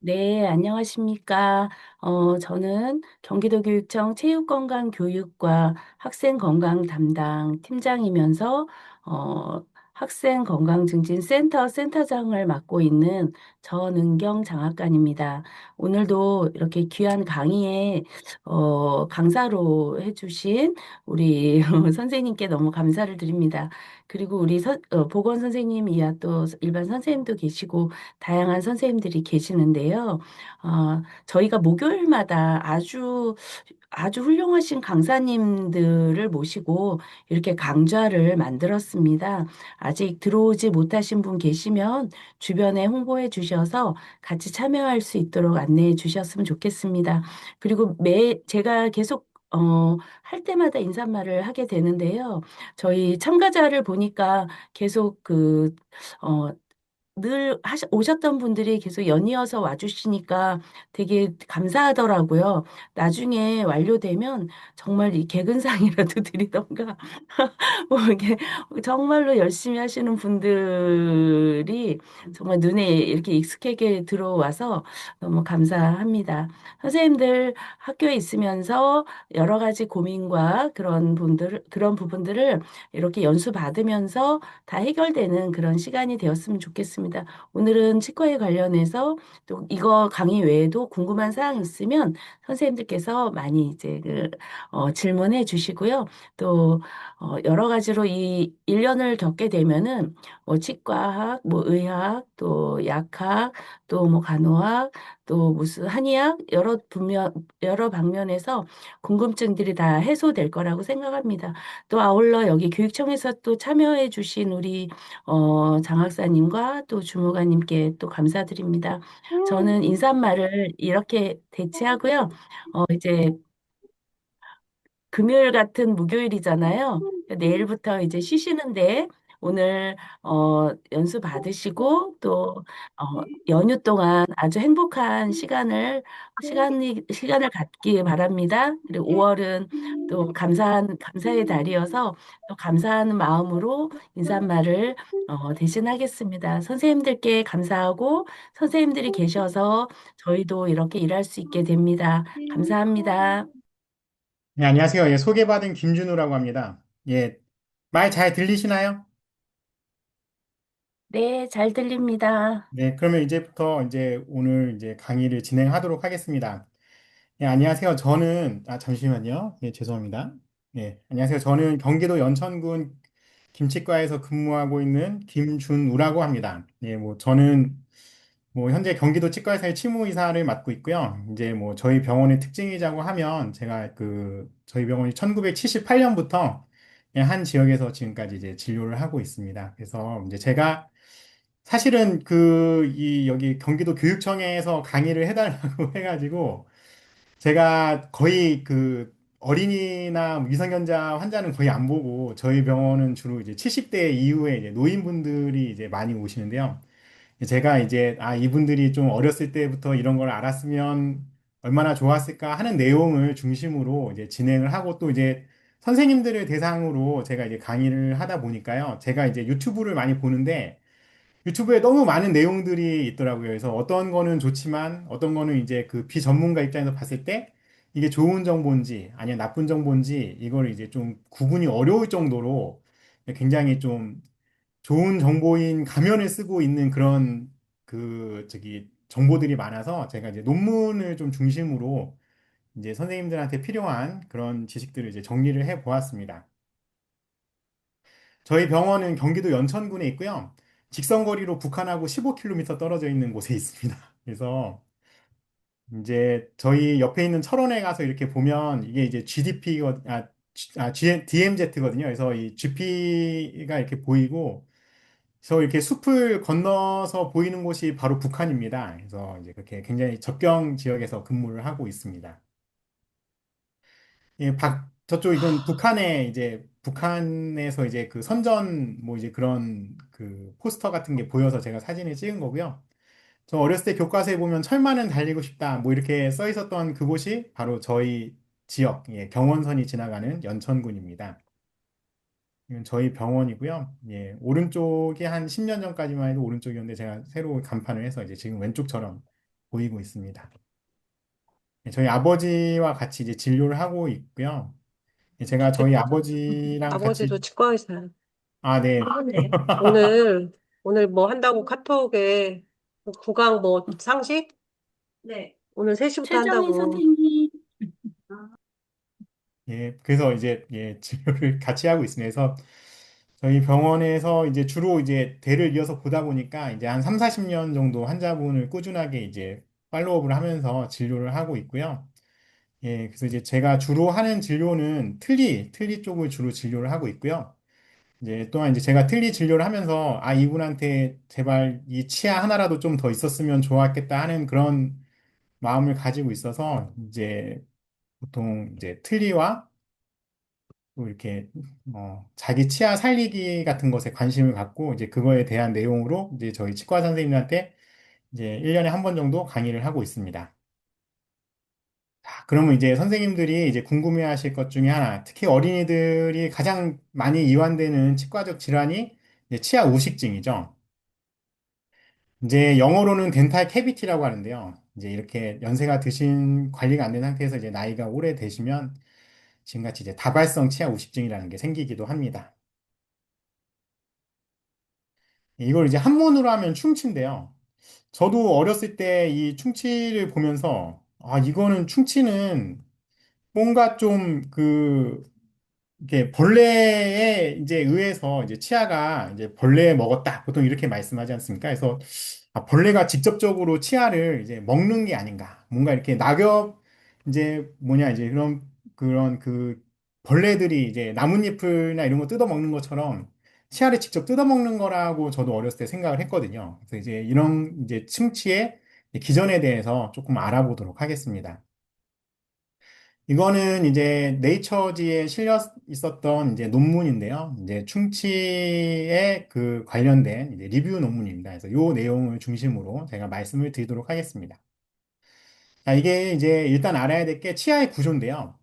네, 안녕하십니까. 저는 경기도교육청 체육건강교육과 학생건강 담당 팀장이면서, 학생건강증진센터 센터장을 맡고 있는 전은경 장학관입니다. 오늘도 이렇게 귀한 강의에, 강사로 해주신 우리 선생님께 너무 감사를 드립니다. 그리고 우리 보건 선생님 이하 또 일반 선생님도 계시고, 다양한 선생님들이 계시는데요. 저희가 목요일마다 아주 훌륭하신 강사님들을 모시고 이렇게 강좌를 만들었습니다. 아직 들어오지 못하신 분 계시면 주변에 홍보해 주셔서 같이 참여할 수 있도록 안내해 주셨으면 좋겠습니다. 그리고 제가 계속 할 때마다 인사말을 하게 되는데요. 저희 참가자를 보니까 계속 어, 오셨던 분들이 계속 연이어서 와주시니까 되게 감사하더라고요. 나중에 완료되면 정말 이 개근상이라도 드리던가, 뭐 이게 정말로 열심히 하시는 분들이 정말 눈에 이렇게 익숙하게 들어와서 너무 감사합니다. 선생님들 학교에 있으면서 여러 가지 고민과 그런 부분들을 이렇게 연수 받으면서 다 해결되는 그런 시간이 되었으면 좋겠습니다. 오늘은 치과에 관련해서 또 이거 강의 외에도 궁금한 사항 있으면 선생님들께서 많이 이제 질문해 주시고요. 또 여러 가지로 이 1년을 겪게 되면은 뭐 치과학, 뭐 의학, 또 약학, 또 뭐 간호학, 또 무슨 한의학 여러 방면에서 궁금증들이 다 해소될 거라고 생각합니다. 또 아울러 여기 교육청에서 또 참여해 주신 우리 장학사님과 또 주무관님께 또 감사드립니다. 저는 인사말을 이렇게 대체하고요. 이제 금요일 같은 목요일이잖아요. 내일부터 이제 쉬시는데 오늘 연수 받으시고 또 연휴 동안 아주 행복한 시간을 갖기 바랍니다. 그리고 5월은 또 감사의 달이어서 또 감사하는 마음으로 인사말을 대신하겠습니다. 선생님들께 감사하고 선생님들이 계셔서 저희도 이렇게 일할 수 있게 됩니다. 감사합니다. 네, 안녕하세요. 예, 소개받은 김준우라고 합니다. 예, 말 잘 들리시나요? 네, 잘 들립니다. 네, 그러면 이제부터 오늘 강의를 진행하도록 하겠습니다. 예, 안녕하세요. 잠시만요. 예, 죄송합니다. 예, 안녕하세요. 저는 경기도 연천군 김치과에서 근무하고 있는 김준우라고 합니다. 예, 저는 현재 경기도 치과의사의 치무의사를 맡고 있고요. 저희 병원의 특징이자고 하면 저희 병원이 1978년부터 한 지역에서 지금까지 이제 진료를 하고 있습니다. 그래서 이제 제가 사실은 여기 경기도 교육청에서 강의를 해달라고 해가지고 제가 거의 어린이나 미성년자 환자는 거의 안 보고 저희 병원은 주로 이제 70대 이후에 이제 노인분들이 이제 많이 오시는데요. 제가 이분들이 좀 어렸을 때부터 이런 걸 알았으면 얼마나 좋았을까 하는 내용을 중심으로 이제 진행을 하고 또 이제 선생님들을 대상으로 제가 이제 강의를 하다 보니까요. 제가 이제 유튜브를 많이 보는데 유튜브에 너무 많은 내용들이 있더라고요. 그래서 어떤 거는 좋지만 어떤 거는 이제 그 비전문가 입장에서 봤을 때 이게 좋은 정보인지 아니면 나쁜 정보인지 이걸 이제 좀 구분이 어려울 정도로 굉장히 좀 좋은 정보인 가면을 쓰고 있는 그런 정보들이 많아서 제가 이제 논문을 좀 중심으로 이제 선생님들한테 필요한 그런 지식들을 이제 정리를 해 보았습니다. 저희 병원은 경기도 연천군에 있고요. 직선거리로 북한하고 15km 떨어져 있는 곳에 있습니다. 그래서 이제 저희 옆에 있는 철원에 가서 이렇게 보면 이게 이제 DMZ거든요. 그래서 이 GP가 이렇게 보이고 그래서 이렇게 숲을 건너서 보이는 곳이 바로 북한입니다. 그래서 이제 그렇게 굉장히 접경 지역에서 근무를 하고 있습니다. 예, 저쪽 이건 북한에서 이제 그 선전 뭐 이제 그런 그 포스터 같은 게 보여서 제가 사진을 찍은 거고요. 저 어렸을 때 교과서에 보면 철마는 달리고 싶다 뭐 이렇게 써 있었던 그곳이 바로 저희 지역, 예, 경원선이 지나가는 연천군입니다. 이건 저희 병원이고요. 예, 오른쪽이 한 10년 전까지만 해도 오른쪽이었는데 제가 새로 간판을 해서 이제 지금 왼쪽처럼 보이고 있습니다. 저희 아버지와 같이 이제 진료를 하고 있고요. 제가 저희 저희 아버지랑 같이, 아버지도 치과 의사예요. 아, 네. 아, 네. 오늘 뭐 한다고 카톡에 구강 뭐 상식? 네. 오늘 3시부터 최정희 한다고. 선생님, 예, 그래서 이제, 예, 진료를 같이 하고 있습니다. 그래서 저희 병원에서 이제 주로 이제 대를 이어서 보다 보니까 이제 한 3, 40년 정도 환자분을 꾸준하게 이제 팔로우업을 하면서 진료를 하고 있고요. 예, 그래서 이제 제가 주로 하는 진료는 틀니 쪽을 주로 진료를 하고 있고요. 이제 또한 이제 제가 틀니 진료를 하면서 아, 이분한테 제발 이 치아 하나라도 좀 더 있었으면 좋았겠다 하는 그런 마음을 가지고 있어서 이제 보통 이제 틀니와 또 이렇게 자기 치아 살리기 같은 것에 관심을 갖고 이제 그거에 대한 내용으로 이제 저희 치과 선생님한테 이제 1년에 한 번 정도 강의를 하고 있습니다. 자, 그러면 이제 선생님들이 이제 궁금해 하실 것 중에 하나, 특히 어린이들이 가장 많이 이완되는 치과적 질환이 이제 치아 우식증이죠. 이제 영어로는 덴탈 캐비티라고 하는데요. 이제 이렇게 연세가 드신 관리가 안 된 상태에서 이제 나이가 오래 되시면 지금같이 이제 다발성 치아 우식증이라는 게 생기기도 합니다. 이걸 이제 한문으로 하면 충치인데요. 저도 어렸을 때 이 충치를 보면서 아, 이거는 충치는 뭔가 좀그 이게 벌레에 이제 의해서 이제 치아가 이제 벌레 먹었다. 보통 이렇게 말씀하지 않습니까? 그래서 아, 벌레가 직접적으로 치아를 이제 먹는 게 아닌가. 뭔가 이렇게 낙엽 이제 뭐냐 이제 그런 그 벌레들이 이제 나뭇잎이나 이런 거 뜯어 먹는 것처럼 치아를 직접 뜯어 먹는 거라고 저도 어렸을 때 생각을 했거든요. 그래서 이제 이런 이제 충치의 기전에 대해서 조금 알아보도록 하겠습니다. 이거는 이제 네이처지에 실려 있었던 이제 논문인데요. 이제 충치에 그 관련된 이제 리뷰 논문입니다. 그래서 이 내용을 중심으로 제가 말씀을 드리도록 하겠습니다. 자, 이게 이제 일단 알아야 될 게 치아의 구조인데요.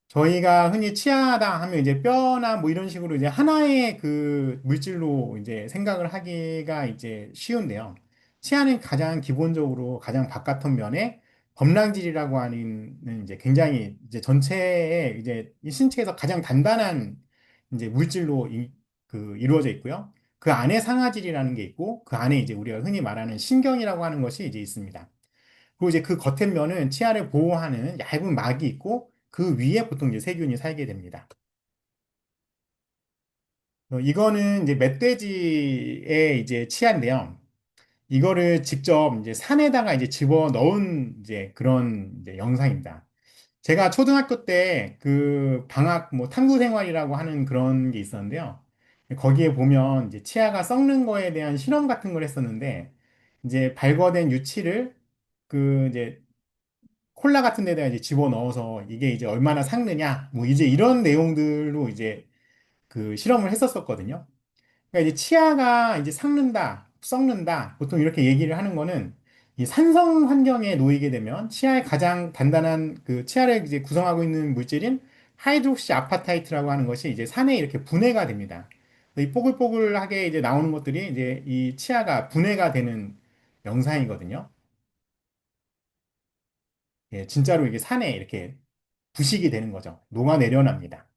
저희가 흔히 치아다 하면 이제 뼈나 뭐 이런 식으로 이제 하나의 그 물질로 이제 생각을 하기가 이제 쉬운데요. 치아는 가장 기본적으로 가장 바깥 면에 범랑질이라고 하는 이제 굉장히 이제 전체의 이제 이 신체에서 가장 단단한 이제 물질로 이루어져 있고요. 그 안에 상아질이라는 게 있고 그 안에 이제 우리가 흔히 말하는 신경이라고 하는 것이 이제 있습니다. 그리고 이제 그 겉에면은 치아를 보호하는 얇은 막이 있고 그 위에 보통 이제 세균이 살게 됩니다. 이거는 이제 멧돼지의 이제 치아인데요. 이거를 직접 이제 산에다가 이제 집어 넣은 이제 그런 이제 영상입니다. 제가 초등학교 때 그 방학 뭐 탐구 생활이라고 하는 그런 게 있었는데요. 거기에 보면 이제 치아가 썩는 거에 대한 실험 같은 걸 했었는데 이제 발궈낸 유치를 그 이제 콜라 같은 데다가 이제 집어넣어서 이게 이제 얼마나 삭느냐, 뭐 이제 이런 내용들로 이제 그 실험을 했었었거든요. 그러니까 이제 치아가 이제 삭는다, 썩는다, 보통 이렇게 얘기를 하는 거는 이 산성 환경에 놓이게 되면 치아의 가장 단단한 그 치아를 이제 구성하고 있는 물질인 하이드록시 아파타이트라고 하는 것이 이제 산에 이렇게 분해가 됩니다. 이 뽀글뽀글하게 이제 나오는 것들이 이제 이 치아가 분해가 되는 영상이거든요. 예, 진짜로 이게 산에 이렇게 부식이 되는 거죠. 녹아내려납니다.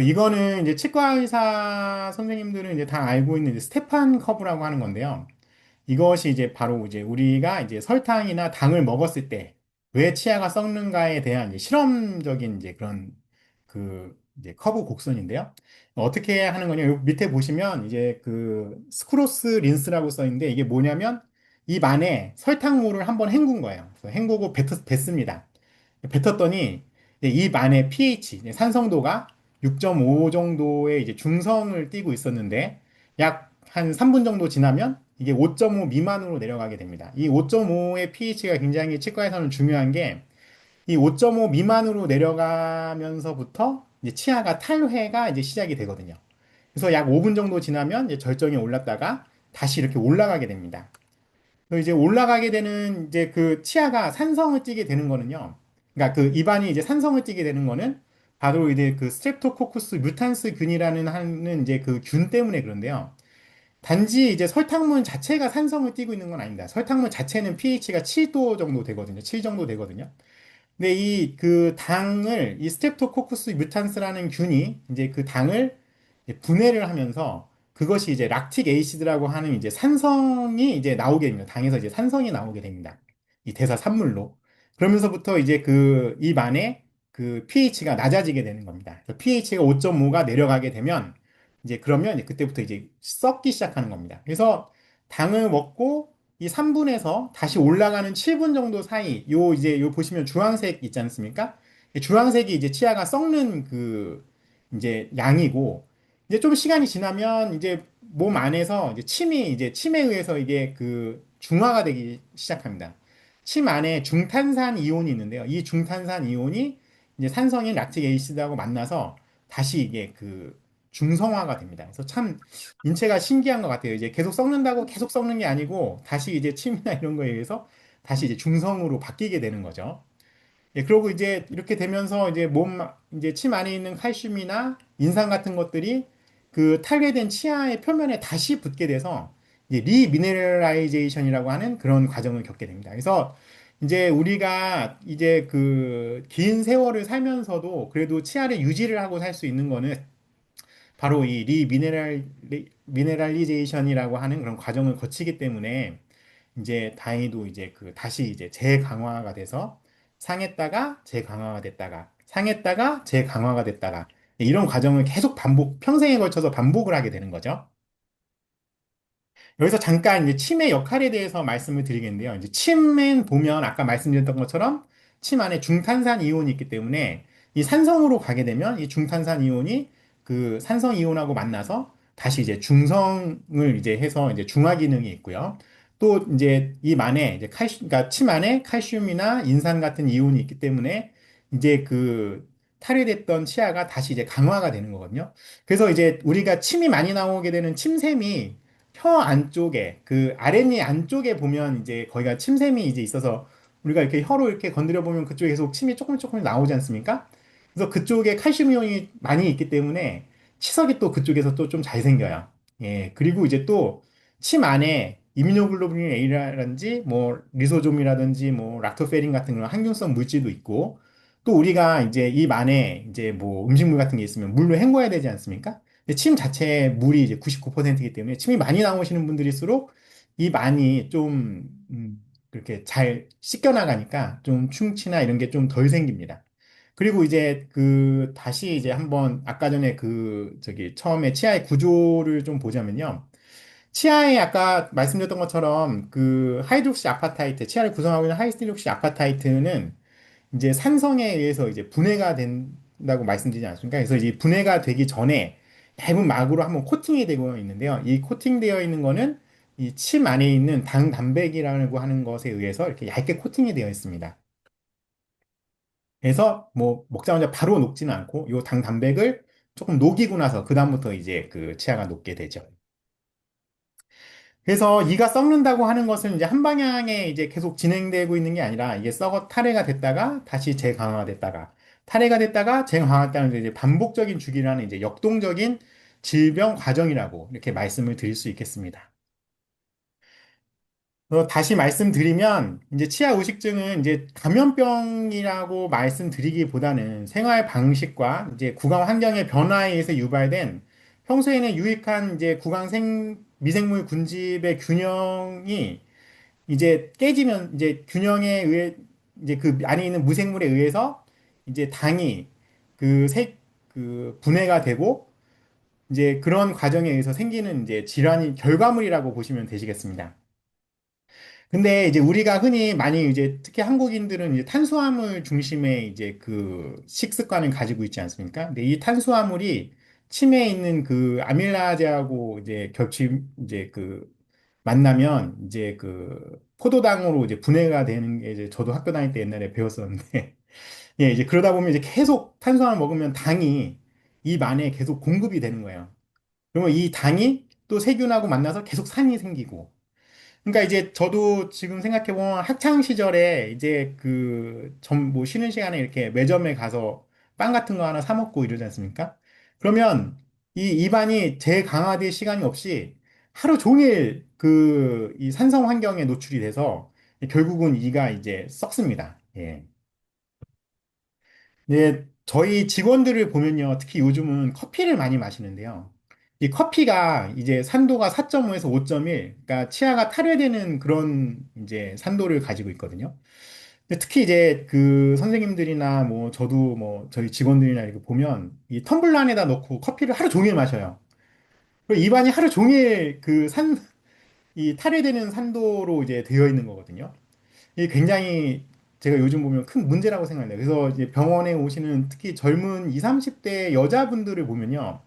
이거는 이제 치과 의사 선생님들은 이제 다 알고 있는 이제 스테판 커브라고 하는 건데요. 이것이 이제 바로 이제 우리가 이제 설탕이나 당을 먹었을 때 왜 치아가 썩는가에 대한 이제 실험적인 이제 그런 그 이제 커브 곡선인데요. 어떻게 하는 거냐? 요 밑에 보시면 이제 그 스크로스 린스라고 써 있는데 이게 뭐냐면 입 안에 설탕물을 한번 헹군 거예요. 그래서 헹구고 뱉습니다. 뱉었더니 이제 입 안에 pH, 이제 산성도가 6.5 정도의 이제 중성을 띠고 있었는데 약 한 3분 정도 지나면 이게 5.5 미만으로 내려가게 됩니다. 이 5.5의 pH가 굉장히 치과에서는 중요한 게 이 5.5 미만으로 내려가면서부터 이제 치아가 탈회가 이제 시작이 되거든요. 그래서 약 5분 정도 지나면 이제 절정에 올랐다가 다시 이렇게 올라가게 됩니다. 그리고 이제 올라가게 되는 이제 그 치아가 산성을 띠게 되는 거는요. 그러니까 그 입안이 이제 산성을 띠게 되는 거는 바로 이제 그 스트랩토코쿠스 뮤탄스 균이라는 하는 이제 그 균 때문에 그런데요. 단지 이제 설탕물 자체가 산성을 띠고 있는 건 아닙니다. 설탕물 자체는 pH가 7도 정도 되거든요. 7 정도 되거든요. 근데 이 그 당을 이 스트랩토코쿠스 뮤탄스라는 균이 이제 그 당을 이제 분해를 하면서 그것이 이제 락틱 에이시드라고 하는 이제 산성이 이제 나오게 됩니다. 당에서 이제 산성이 나오게 됩니다. 이 대사 산물로. 그러면서부터 이제 그 입 안에 그 pH가 낮아지게 되는 겁니다. pH가 5.5가 내려가게 되면 이제 그러면 이제 그때부터 이제 썩기 시작하는 겁니다. 그래서 당을 먹고 이 3분에서 다시 올라가는 7분 정도 사이, 요 이제 요 보시면 주황색 있지 않습니까? 이 주황색이 이제 치아가 썩는 그 이제 양이고, 이제 좀 시간이 지나면 이제 몸 안에서 이제 침에 의해서 이게 그 중화가 되기 시작합니다. 침 안에 중탄산 이온이 있는데요. 이 중탄산 이온이 이제 산성인 락틱 에이시드하고 만나서 다시 이게 그 중성화가 됩니다. 그래서 참 인체가 신기한 것 같아요. 이제 계속 썩는다고 계속 썩는 게 아니고 다시 이제 침이나 이런 거에 의해서 다시 이제 중성으로 바뀌게 되는 거죠. 예, 그리고 이제 이렇게 되면서 이제 이제 침 안에 있는 칼슘이나 인산 같은 것들이 그 탈괴된 치아의 표면에 다시 붙게 돼서 이제 리미네랄라이제이션이라고 하는 그런 과정을 겪게 됩니다. 그래서 이제 우리가 이제 그 긴 세월을 살면서도 그래도 치아를 유지를 하고 살 수 있는 거는 바로 이 미네랄리제이션이라고 하는 그런 과정을 거치기 때문에 이제 다행히도 이제 그 다시 이제 재강화가 돼서 상했다가 재강화가 됐다가 상했다가 재강화가 됐다가 이런 과정을 계속 평생에 걸쳐서 반복을 하게 되는 거죠. 여기서 잠깐 이제 침의 역할에 대해서 말씀을 드리겠는데요. 이제 침은 보면 아까 말씀드렸던 것처럼 침 안에 중탄산 이온이 있기 때문에 이 산성으로 가게 되면 이 중탄산 이온이 그 산성 이온하고 만나서 다시 이제 중성을 이제 해서 이제 중화 기능이 있고요. 또 이제 입 안에 이제 그러니까 침 안에 칼슘이나 인산 같은 이온이 있기 때문에 이제 그 탈해됐던 치아가 다시 이제 강화가 되는 거거든요. 그래서 이제 우리가 침이 많이 나오게 되는 침샘이 혀 안쪽에 그 아랫니 안쪽에 보면 이제 거기가 침샘이 이제 있어서 우리가 이렇게 혀로 이렇게 건드려 보면 그쪽에 계속 침이 조금 조금 나오지 않습니까? 그래서 그쪽에 칼슘 이온이 많이 있기 때문에 치석이 또 그쪽에서 또 좀 잘 생겨요. 예. 그리고 이제 또 침 안에 이뮤노글로불린 A라든지 뭐 리소좀이라든지 뭐 락토페린 같은 그런 항균성 물질도 있고 또 우리가 이제 입 안에 이제 뭐 음식물 같은 게 있으면 물로 헹궈야 되지 않습니까? 근데 침 자체에 물이 이제 99%이기 때문에 침이 많이 나오시는 분들일수록 입 안이 좀 그렇게 잘 씻겨나가니까 좀 충치나 이런 게 좀 덜 생깁니다. 그리고 이제 그 다시 이제 한번 아까 전에 그 저기 처음에 치아의 구조를 좀 보자면요. 치아에 아까 말씀드렸던 것처럼 그 하이드록시 아파타이트, 치아를 구성하고 있는 하이드록시 아파타이트는 이제 산성에 의해서 이제 분해가 된다고 말씀드리지 않습니까? 그래서 이제 분해가 되기 전에 얇은 막으로 한번 코팅이 되고 있는데요. 이 코팅되어 있는 거는 이 침 안에 있는 당 단백이라고 하는 것에 의해서 이렇게 얇게 코팅이 되어 있습니다. 그래서 뭐 먹자마자 바로 녹지는 않고 이 당 단백을 조금 녹이고 나서 그다음부터 이제 그 치아가 녹게 되죠. 그래서 이가 썩는다고 하는 것은 이제 한 방향에 이제 계속 진행되고 있는 게 아니라 이게 썩어 탈해가 됐다가 다시 재강화가 됐다가 탈해가 됐다가 재강화했다는 이제 반복적인 주기라는 이제 역동적인 질병 과정이라고 이렇게 말씀을 드릴 수 있겠습니다. 다시 말씀드리면 이제 치아 의식증은 이제 감염병이라고 말씀드리기보다는 생활 방식과 이제 구강 환경의 변화에 의해서 유발된 평소에는 유익한 이제 미생물 군집의 균형이 이제 깨지면 이제 균형에 의해 이제 그 안에 있는 무생물에 의해서 이제 당이 그 분해가 되고 이제 그런 과정에 의해서 생기는 이제 질환이 결과물이라고 보시면 되시겠습니다. 근데 이제 우리가 흔히 많이 이제 특히 한국인들은 이제 탄수화물 중심의 이제 그 식습관을 가지고 있지 않습니까? 근데 이 탄수화물이 침에 있는 그 아밀라제하고 이제 이제 그 만나면 이제 그 포도당으로 이제 분해가 되는 게 이제 저도 학교 다닐 때 옛날에 배웠었는데 예, 이제 그러다 보면 이제 계속 탄수화물 먹으면 당이 입 안에 계속 공급이 되는 거예요. 그러면 이 당이 또 세균하고 만나서 계속 산이 생기고 그러니까 이제 저도 지금 생각해보면 학창 시절에 이제 뭐 쉬는 시간에 이렇게 매점에 가서 빵 같은 거 하나 사 먹고 이러지 않습니까? 그러면 이 입안이 재강화될 시간이 없이 하루 종일 그 이 산성 환경에 노출이 돼서 결국은 이가 이제 썩습니다. 예. 네, 저희 직원들을 보면요. 특히 요즘은 커피를 많이 마시는데요. 이 커피가 이제 산도가 4.5에서 5.1, 그러니까 치아가 탈해되는 그런 이제 산도를 가지고 있거든요. 근데 특히 이제 그 선생님들이나 뭐 저도 뭐 저희 직원들이나 이렇게 보면 이 텀블러 안에다 넣고 커피를 하루 종일 마셔요. 그리고 입안이 하루 종일 이 탈해되는 산도로 이제 되어 있는 거거든요. 이게 굉장히 제가 요즘 보면 큰 문제라고 생각해요. 그래서 이제 병원에 오시는 특히 젊은 20, 30대 여자분들을 보면요.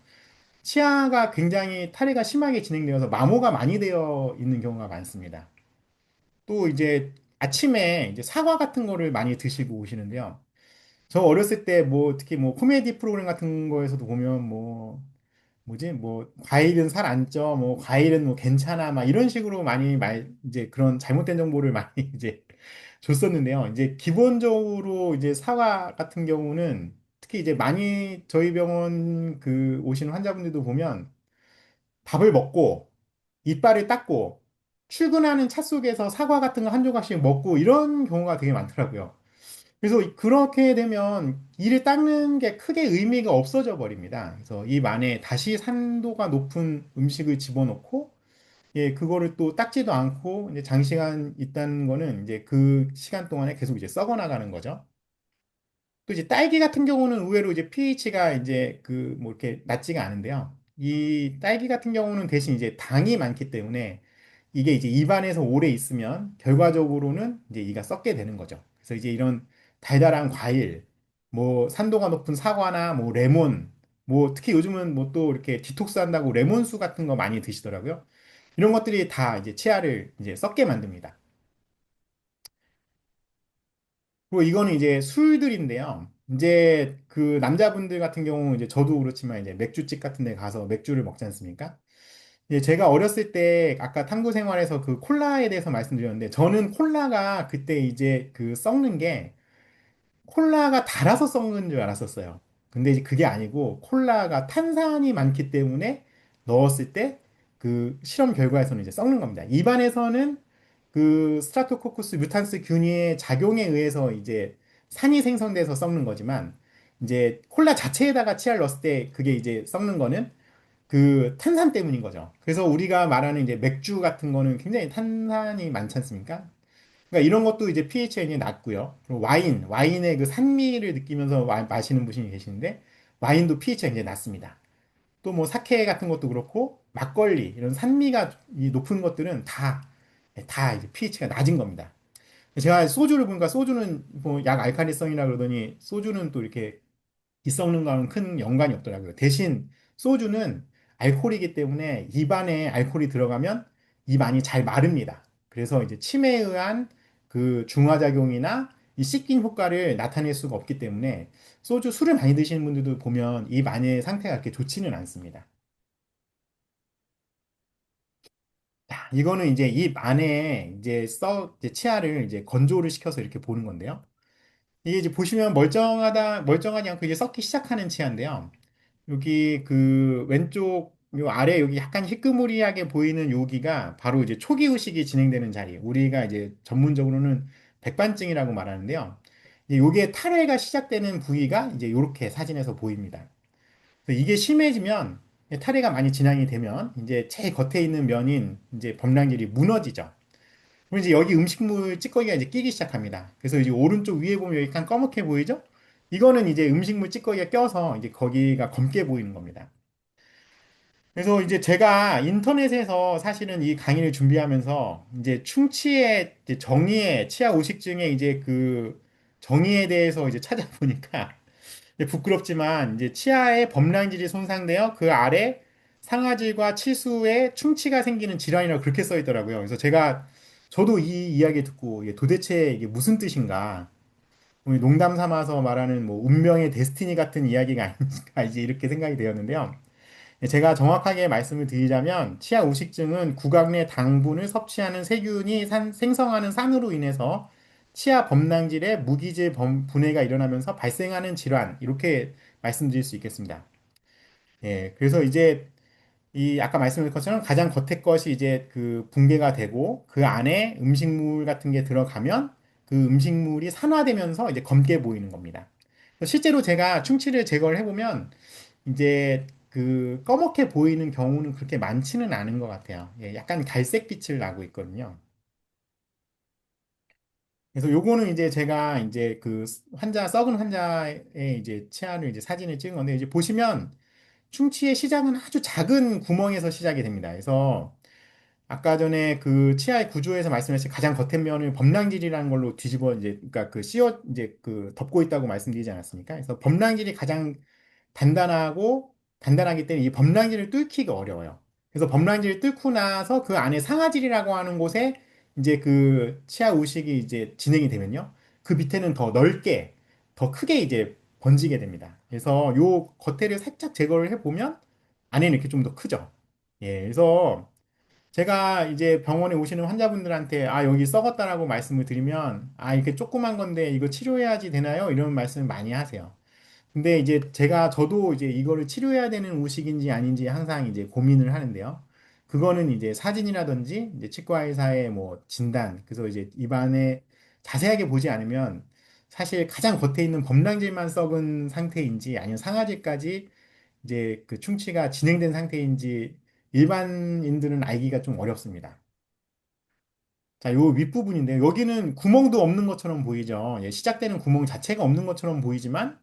치아가 굉장히 탈해가 심하게 진행되어서 마모가 많이 되어 있는 경우가 많습니다. 또 이제 아침에 이제 사과 같은 거를 많이 드시고 오시는데요. 저 어렸을 때 뭐 특히 뭐 코미디 프로그램 같은 거에서도 보면 뭐 뭐지 뭐 과일은 살 안 쪄 뭐 과일은 뭐 괜찮아 막 이런 식으로 많이 말 이제 그런 잘못된 정보를 많이 이제 줬었는데요. 이제 기본적으로 이제 사과 같은 경우는 특히 이제 많이 저희 병원 그 오시는 환자분들도 보면 밥을 먹고 이빨을 닦고 출근하는 차 속에서 사과 같은 거 한 조각씩 먹고 이런 경우가 되게 많더라고요. 그래서 그렇게 되면 이를 닦는 게 크게 의미가 없어져 버립니다. 그래서 입 안에 다시 산도가 높은 음식을 집어넣고 예, 그거를 또 닦지도 않고 이제 장시간 있다는 거는 이제 그 시간 동안에 계속 이제 썩어 나가는 거죠. 또 이제 딸기 같은 경우는 의외로 이제 pH가 이제 그 뭐 이렇게 낮지가 않은데요. 이 딸기 같은 경우는 대신 이제 당이 많기 때문에 이게 이제 입안에서 오래 있으면 결과적으로는 이제 이가 썩게 되는 거죠. 그래서 이제 이런 달달한 과일, 뭐 산도가 높은 사과나 뭐 레몬, 뭐 특히 요즘은 뭐 또 이렇게 디톡스 한다고 레몬수 같은 거 많이 드시더라고요. 이런 것들이 다 이제 치아를 이제 썩게 만듭니다. 그리고 이거는 이제 술들인데요. 이제 그 남자분들 같은 경우 이제 저도 그렇지만 이제 맥주집 같은 데 가서 맥주를 먹지 않습니까? 이제 제가 어렸을 때 아까 탐구 생활에서 그 콜라에 대해서 말씀드렸는데 저는 콜라가 그때 이제 그 썩는 게 콜라가 달아서 썩는 줄 알았었어요. 근데 이제 그게 아니고 콜라가 탄산이 많기 때문에 넣었을 때 그 실험 결과에서는 이제 썩는 겁니다. 입안에서는 그 스트라토코쿠스 뮤탄스 균의 작용에 의해서 이제 산이 생성돼서 썩는 거지만 이제 콜라 자체에다가 치아를 넣었을 때 그게 이제 썩는 거는 그 탄산 때문인 거죠. 그래서 우리가 말하는 이제 맥주 같은 거는 굉장히 탄산이 많지 않습니까? 그러니까 이런 것도 이제 pH가 이제 낮고요. 그리고 와인의 그 산미를 느끼면서 마시는 분이 계시는데 와인도 pH가 이제 낮습니다. 또 뭐 사케 같은 것도 그렇고 막걸리 이런 산미가 이 높은 것들은 다 이제 pH가 낮은 겁니다. 제가 소주를 보니까 소주는 뭐 약 알칼리성이라 그러더니 소주는 또 이렇게 기성는 거는 큰 연관이 없더라고요. 대신 소주는 알코올이기 때문에 입안에 알코올이 들어가면 입 안이 잘 마릅니다. 그래서 이제 침에 의한 그 중화작용이나 이 씻긴 효과를 나타낼 수가 없기 때문에 술을 많이 드시는 분들도 보면 입 안의 상태가 그렇게 좋지는 않습니다. 자, 이거는 이제 입 안에 이제 치아를 이제 건조를 시켜서 이렇게 보는 건데요. 이게 이제 보시면 멀쩡하지 않고 이제 썩기 시작하는 치아인데요. 여기 그 왼쪽 요 아래 여기 약간 희끄무리하게 보이는 여기가 바로 이제 초기 의식이 진행되는 자리. 우리가 이제 전문적으로는 백반증이라고 말하는데요. 요게 탈회가 시작되는 부위가 이제 이렇게 사진에서 보입니다. 그래서 이게 심해지면 탈회가 많이 진행이 되면 이제 제일 겉에 있는 면인 이제 범랑질이 무너지죠. 그럼 이제 여기 음식물 찌꺼기가 이제 끼기 시작합니다. 그래서 이제 오른쪽 위에 보면 여기 약간 검게 보이죠? 이거는 이제 음식물 찌꺼기가 껴서 이제 거기가 검게 보이는 겁니다. 그래서 이제 제가 인터넷에서 사실은 이 강의를 준비하면서 이제 충치의 이제 정의의 치아 오식증의 이제 그 정의에 대해서 이제 찾아보니까 이제 부끄럽지만 이제 치아의 범랑질이 손상되어 그 아래 상아질과 치수에 충치가 생기는 질환이라고 그렇게 써 있더라고요. 그래서 저도 이 이야기 듣고 이게 도대체 이게 무슨 뜻인가? 우리 농담 삼아서 말하는 뭐 운명의 데스티니 같은 이야기가 아닌가 이제 이렇게 생각이 되었는데요. 제가 정확하게 말씀을 드리자면 치아 우식증은 구강 내 당분을 섭취하는 세균이 생성하는 산으로 인해서 치아 범랑질에 무기질 분해가 일어나면서 발생하는 질환 이렇게 말씀드릴 수 있겠습니다. 예, 그래서 이제 이 아까 말씀드린 것처럼 가장 겉에 것이 이제 그 붕괴가 되고 그 안에 음식물 같은 게 들어가면 그 음식물이 산화되면서 이제 검게 보이는 겁니다. 그래서 실제로 제가 충치를 제거를 해보면 이제 그 꺼멓게 보이는 경우는 그렇게 많지는 않은 것 같아요. 예, 약간 갈색빛을 나고 있거든요. 그래서 요거는 이제 제가 이제 그 썩은 환자의 이제 치아를 이제 사진을 찍은 건데 이제 보시면 충치의 시작은 아주 작은 구멍에서 시작이 됩니다. 그래서 아까 전에 그 치아의 구조에서 말씀하신 가장 겉에면을 범랑질이라는 걸로 뒤집어 이제 그러니까 그 씌워 이제 그 덮고 있다고 말씀드리지 않았습니까? 그래서 범랑질이 가장 단단하기 때문에 이 범랑질을 뚫기가 어려워요. 그래서 범랑질을 뚫고 나서 그 안에 상아질이라고 하는 곳에 이제 그 치아 우식이 이제 진행이 되면요. 그 밑에는 더 넓게, 더 크게 이제 번지게 됩니다. 그래서 요 겉에를 살짝 제거를 해보면 안에는 이렇게 좀 더 크죠. 예, 그래서 제가 이제 병원에 오시는 환자분들한테 아, 여기 썩었다라고 말씀을 드리면 아, 이렇게 조그만 건데 이거 치료해야지 되나요? 이런 말씀을 많이 하세요. 근데 이제 저도 이제 이거를 치료해야 되는 우식인지 아닌지 항상 이제 고민을 하는데요. 그거는 이제 사진이라든지 이제 치과 의사의 뭐 진단, 그래서 이제 입안에 자세하게 보지 않으면 사실 가장 겉에 있는 범랑질만 썩은 상태인지 아니면 상아질까지 이제 그 충치가 진행된 상태인지 일반인들은 알기가 좀 어렵습니다. 자, 요 윗부분인데 여기는 구멍도 없는 것처럼 보이죠. 예, 시작되는 구멍 자체가 없는 것처럼 보이지만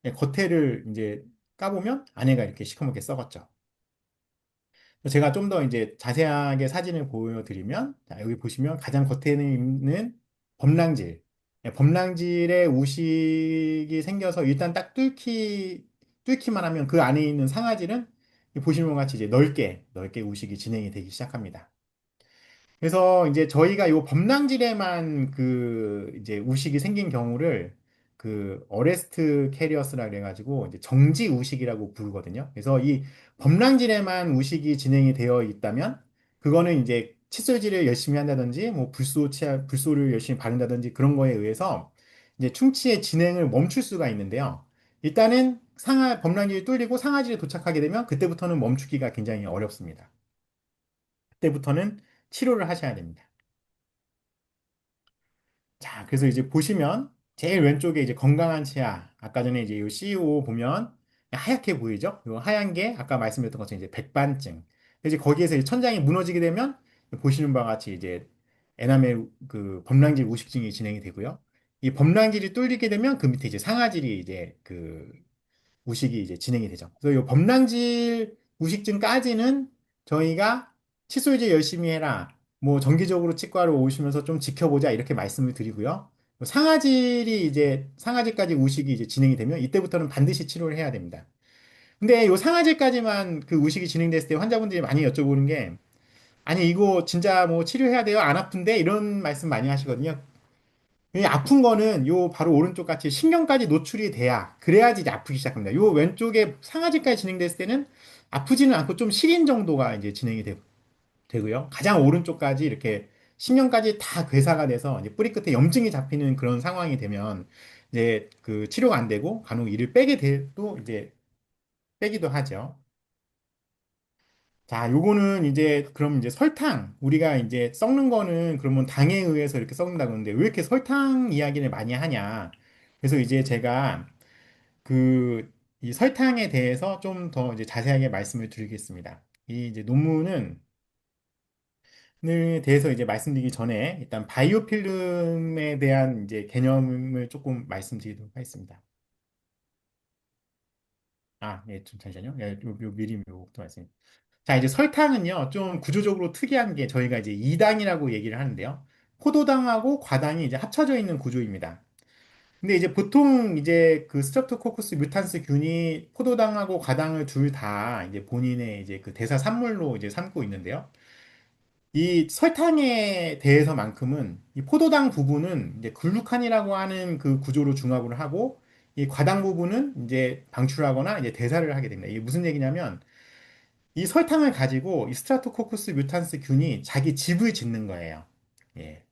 예, 겉에를 이제 까보면 안에가 이렇게 시커멓게 썩었죠. 제가 좀 더 이제 자세하게 사진을 보여드리면, 자, 여기 보시면 가장 겉에는 있는 범랑질. 예, 범랑질의 우식이 생겨서 일단 딱 뚫기만 하면 그 안에 있는 상아질은 보시는 것 같이 이제 넓게 우식이 진행이 되기 시작합니다. 그래서 이제 저희가 요 범랑질에만 그 이제 우식이 생긴 경우를 그 어레스트 캐리어스라 그래가지고 이제 정지 우식이라고 부르거든요. 그래서 이 범랑질에만 우식이 진행이 되어 있다면 그거는 이제 칫솔질을 열심히 한다든지 뭐 불소를 열심히 바른다든지 그런 거에 의해서 이제 충치의 진행을 멈출 수가 있는데요. 일단은 범랑질이 뚫리고 상아질에 도착하게 되면 그때부터는 멈추기가 굉장히 어렵습니다. 그때부터는 치료를 하셔야 됩니다. 자, 그래서 이제 보시면 제일 왼쪽에 이제 건강한 치아, 아까 전에 이제 이 CEO 보면 하얗게 보이죠? 이 하얀 게 아까 말씀드렸던 것처럼 이제 백반증. 이제 거기에서 이제 천장이 무너지게 되면 보시는 바와 같이 이제 에나멜 그 범랑질 우식증이 진행이 되고요. 이 범랑질이 뚫리게 되면 그 밑에 이제 상아질이 이제 그 우식이 이제 진행이 되죠. 그래서 이 범랑질 우식증까지는 저희가 칫솔질 열심히 해라. 뭐 정기적으로 치과로 오시면서 좀 지켜보자 이렇게 말씀을 드리고요. 상아질까지 우식이 이제 진행이 되면 이때부터는 반드시 치료를 해야 됩니다. 근데 요 상아질까지만 그 우식이 진행됐을 때 환자분들이 많이 여쭤보는 게 아니 이거 진짜 뭐 치료해야 돼요? 안 아픈데? 이런 말씀 많이 하시거든요. 이 아픈 거는 요 바로 오른쪽 같이 신경까지 노출이 돼야 그래야지 이제 아프기 시작합니다. 요 왼쪽에 상아지까지 진행됐을 때는 아프지는 않고 좀 시린 정도가 이제 되고요. 가장 오른쪽까지 이렇게 신경까지 다 괴사가 돼서 이제 뿌리 끝에 염증이 잡히는 그런 상황이 되면 이제 그 치료가 안 되고 간혹 이를 빼게 돼도 이제 빼기도 하죠. 자, 요거는 이제 그럼 이제 설탕 우리가 이제 썩는 거는 그러면 당에 의해서 이렇게 썩는다 그러는데 왜 이렇게 설탕 이야기를 많이 하냐? 그래서 이제 제가 그 이 설탕에 대해서 좀 더 이제 자세하게 말씀을 드리겠습니다. 이 이제 논문은 에 대해서 이제 말씀드리기 전에 일단 바이오 필름에 대한 이제 개념을 조금 말씀드리도록 하겠습니다. 아, 예, 좀 잠시만요. 예, 미리 요것도 말씀. 자, 이제 설탕은요, 좀 구조적으로 특이한 게 저희가 이제 이당이라고 얘기를 하는데요. 포도당하고 과당이 이제 합쳐져 있는 구조입니다. 근데 이제 보통 이제 그 스트eptococcus 뮤탄스 균이 포도당하고 과당을 둘 다 이제 본인의 이제 그 대사 산물로 이제 삼고 있는데요. 이 설탕에 대해서만큼은 이 포도당 부분은 이제 글루칸이라고 하는 그 구조로 중합을 하고 이 과당 부분은 이제 방출하거나 이제 대사를 하게 됩니다. 이게 무슨 얘기냐면 이 설탕을 가지고 이 스트라토코쿠스 뮤탄스 균이 자기 집을 짓는 거예요. 예.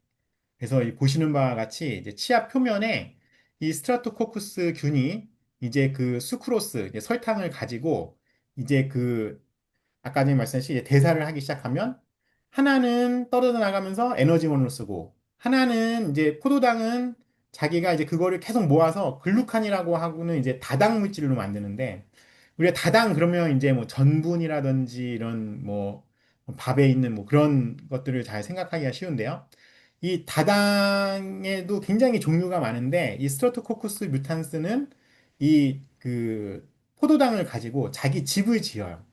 그래서 이 보시는 바와 같이 이제 치아 표면에 이 스트라토코쿠스 균이 이제 그 수크로스, 이제 설탕을 가지고 이제 그 아까 전에 말씀하신 이제 대사를 하기 시작하면 하나는 떨어져 나가면서 에너지원으로 쓰고 하나는 이제 포도당은 자기가 이제 그거를 계속 모아서 글루칸이라고 하고는 이제 다당 물질로 만드는데 우리가 다당 그러면 이제 뭐 전분이라든지 이런 뭐 밥에 있는 뭐 그런 것들을 잘 생각하기가 쉬운데요. 이 다당에도 굉장히 종류가 많은데 이 스트레토코쿠스 뮤탄스는 이 그 포도당을 가지고 자기 집을 지어요.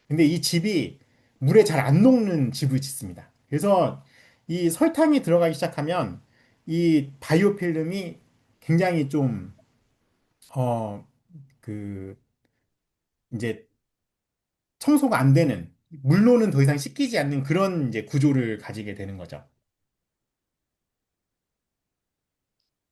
근데 이 집이 물에 잘 안 녹는 집을 짓습니다. 그래서 이 설탕이 들어가기 시작하면 이 바이오 필름이 굉장히 좀, 그, 이제 청소가 안 되는, 물로는 더 이상 씻기지 않는 그런 이제 구조를 가지게 되는 거죠.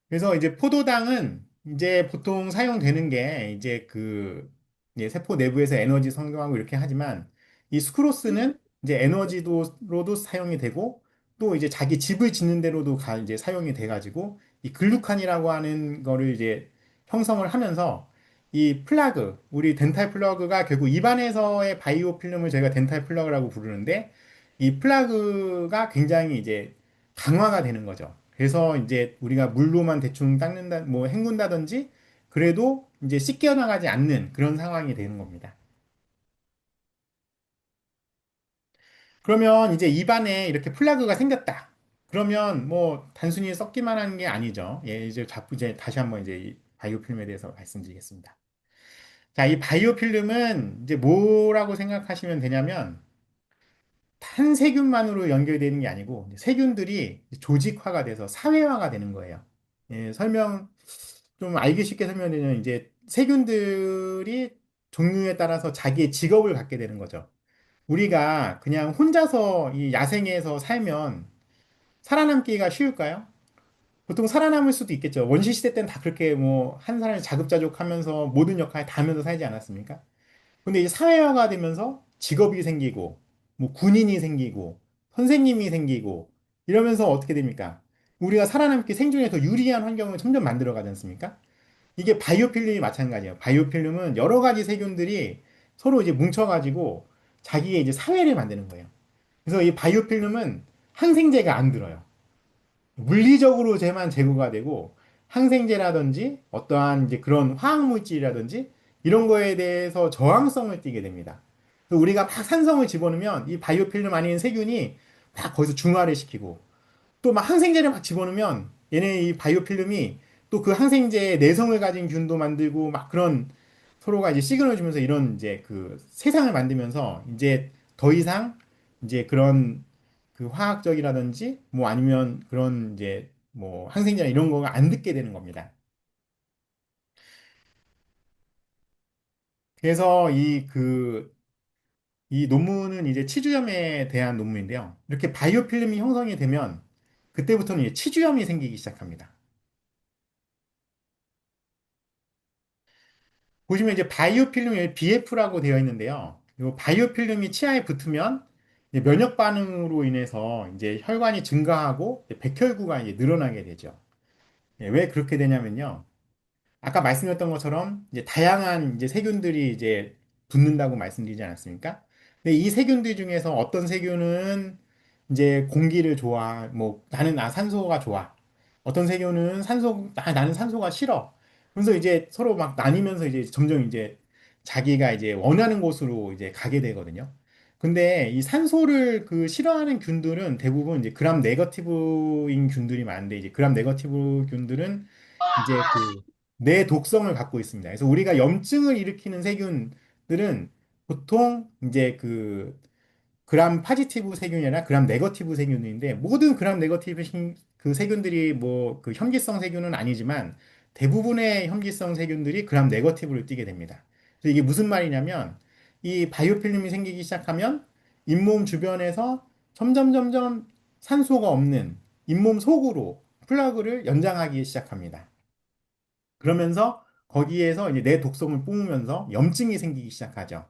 그래서 이제 포도당은 이제 보통 사용되는 게 이제 그 이제 세포 내부에서 에너지 성장하고 이렇게 하지만 이 수크로스는 이제 에너지도로도 사용이 되고 또 이제 자기 집을 짓는 데로도 이제 사용이 돼 가지고 이 글루칸이라고 하는 거를 이제 형성을 하면서 이 플라그 우리 덴탈 플러그가 결국 입안에서의 바이오 필름을 저희가 덴탈 플러그라고 부르는데 이 플라그가 굉장히 이제 강화가 되는 거죠. 그래서 이제 우리가 물로만 대충 닦는다, 뭐 헹군다든지 그래도 이제 씻겨 나가지 않는 그런 상황이 되는 겁니다. 그러면 이제 입안에 이렇게 플라그가 생겼다. 그러면 뭐 단순히 썩기만 하는 게 아니죠. 예, 이제 자꾸 이제 다시 한번 이제 이 바이오 필름에 대해서 말씀드리겠습니다. 자, 이 바이오 필름은 이제 뭐라고 생각하시면 되냐면 한 세균만으로 연결되는 게 아니고 세균들이 조직화가 돼서 사회화가 되는 거예요. 예, 좀 알기 쉽게 설명드리면 이제 세균들이 종류에 따라서 자기의 직업을 갖게 되는 거죠. 우리가 그냥 혼자서 이 야생에서 살면 살아남기가 쉬울까요? 보통 살아남을 수도 있겠죠. 원시 시대 때는 다 그렇게 뭐 한 사람이 자급자족하면서 모든 역할을 다 하면서 살지 않았습니까? 근데 이제 사회화가 되면서 직업이 생기고, 뭐 군인이 생기고, 선생님이 생기고, 이러면서 어떻게 됩니까? 우리가 살아남기 생존에 더 유리한 환경을 점점 만들어 가지 않습니까? 이게 바이오필름이 마찬가지예요. 바이오필름은 여러 가지 세균들이 서로 이제 뭉쳐가지고 자기의 이제 사회를 만드는 거예요. 그래서 이 바이오필름은 항생제가 안 들어요. 물리적으로 쟤만 제거가 되고 항생제라든지 어떠한 이제 그런 화학물질이라든지 이런 거에 대해서 저항성을 띠게 됩니다. 그래서 우리가 막 산성을 집어넣으면 이 바이오필름 아닌 세균이 막 거기서 중화를 시키고 또 막 항생제를 막 집어넣으면 얘네 이 바이오필름이 또 그 항생제의 내성을 가진 균도 만들고 막 그런 서로가 이제 시그널 주면서 이런 이제 그 세상을 만들면서 이제 더 이상 이제 그런 그 화학적이라든지 뭐 아니면 그런 이제 뭐 항생제나 이런 거가 안 듣게 되는 겁니다. 그래서 이 논문은 이제 치주염에 대한 논문인데요. 이렇게 바이오필름이 형성이 되면 그때부터는 이제 치주염이 생기기 시작합니다. 보시면 이제 바이오필름이 BF라고 되어 있는데요. 이 바이오필름이 치아에 붙으면 이제 면역 반응으로 인해서 이제 혈관이 증가하고 이제 백혈구가 이제 늘어나게 되죠. 예, 왜 그렇게 되냐면요. 아까 말씀드렸던 것처럼 이제 다양한 이제 세균들이 이제 붙는다고 말씀드리지 않았습니까? 근데 이 세균들 중에서 어떤 세균은 이제 공기를 좋아, 뭐 나는 산소가 좋아. 어떤 세균은 나는 산소가 싫어. 그래서 이제 서로 막 나뉘면서 이제 점점 이제 자기가 이제 원하는 곳으로 이제 가게 되거든요. 근데 이 산소를 그 싫어하는 균들은 대부분 이제 그람 네거티브인 균들이 많은데 이제 그람 네거티브 균들은 이제 그 뇌 독성을 갖고 있습니다. 그래서 우리가 염증을 일으키는 세균들은 보통 이제 그 그람 파지티브 세균이 아니라 그람 네거티브 세균인데 모든 그람 네거티브 그 세균들이 뭐 그 혐기성 세균은 아니지만 대부분의 혐기성 세균들이 그람 네거티브를 띠게 됩니다. 그래서 이게 무슨 말이냐면 이 바이오필름이 생기기 시작하면 잇몸 주변에서 점점 산소가 없는 잇몸 속으로 플러그를 연장하기 시작합니다. 그러면서 거기에서 이제 내 독성을 뿜으면서 염증이 생기기 시작하죠.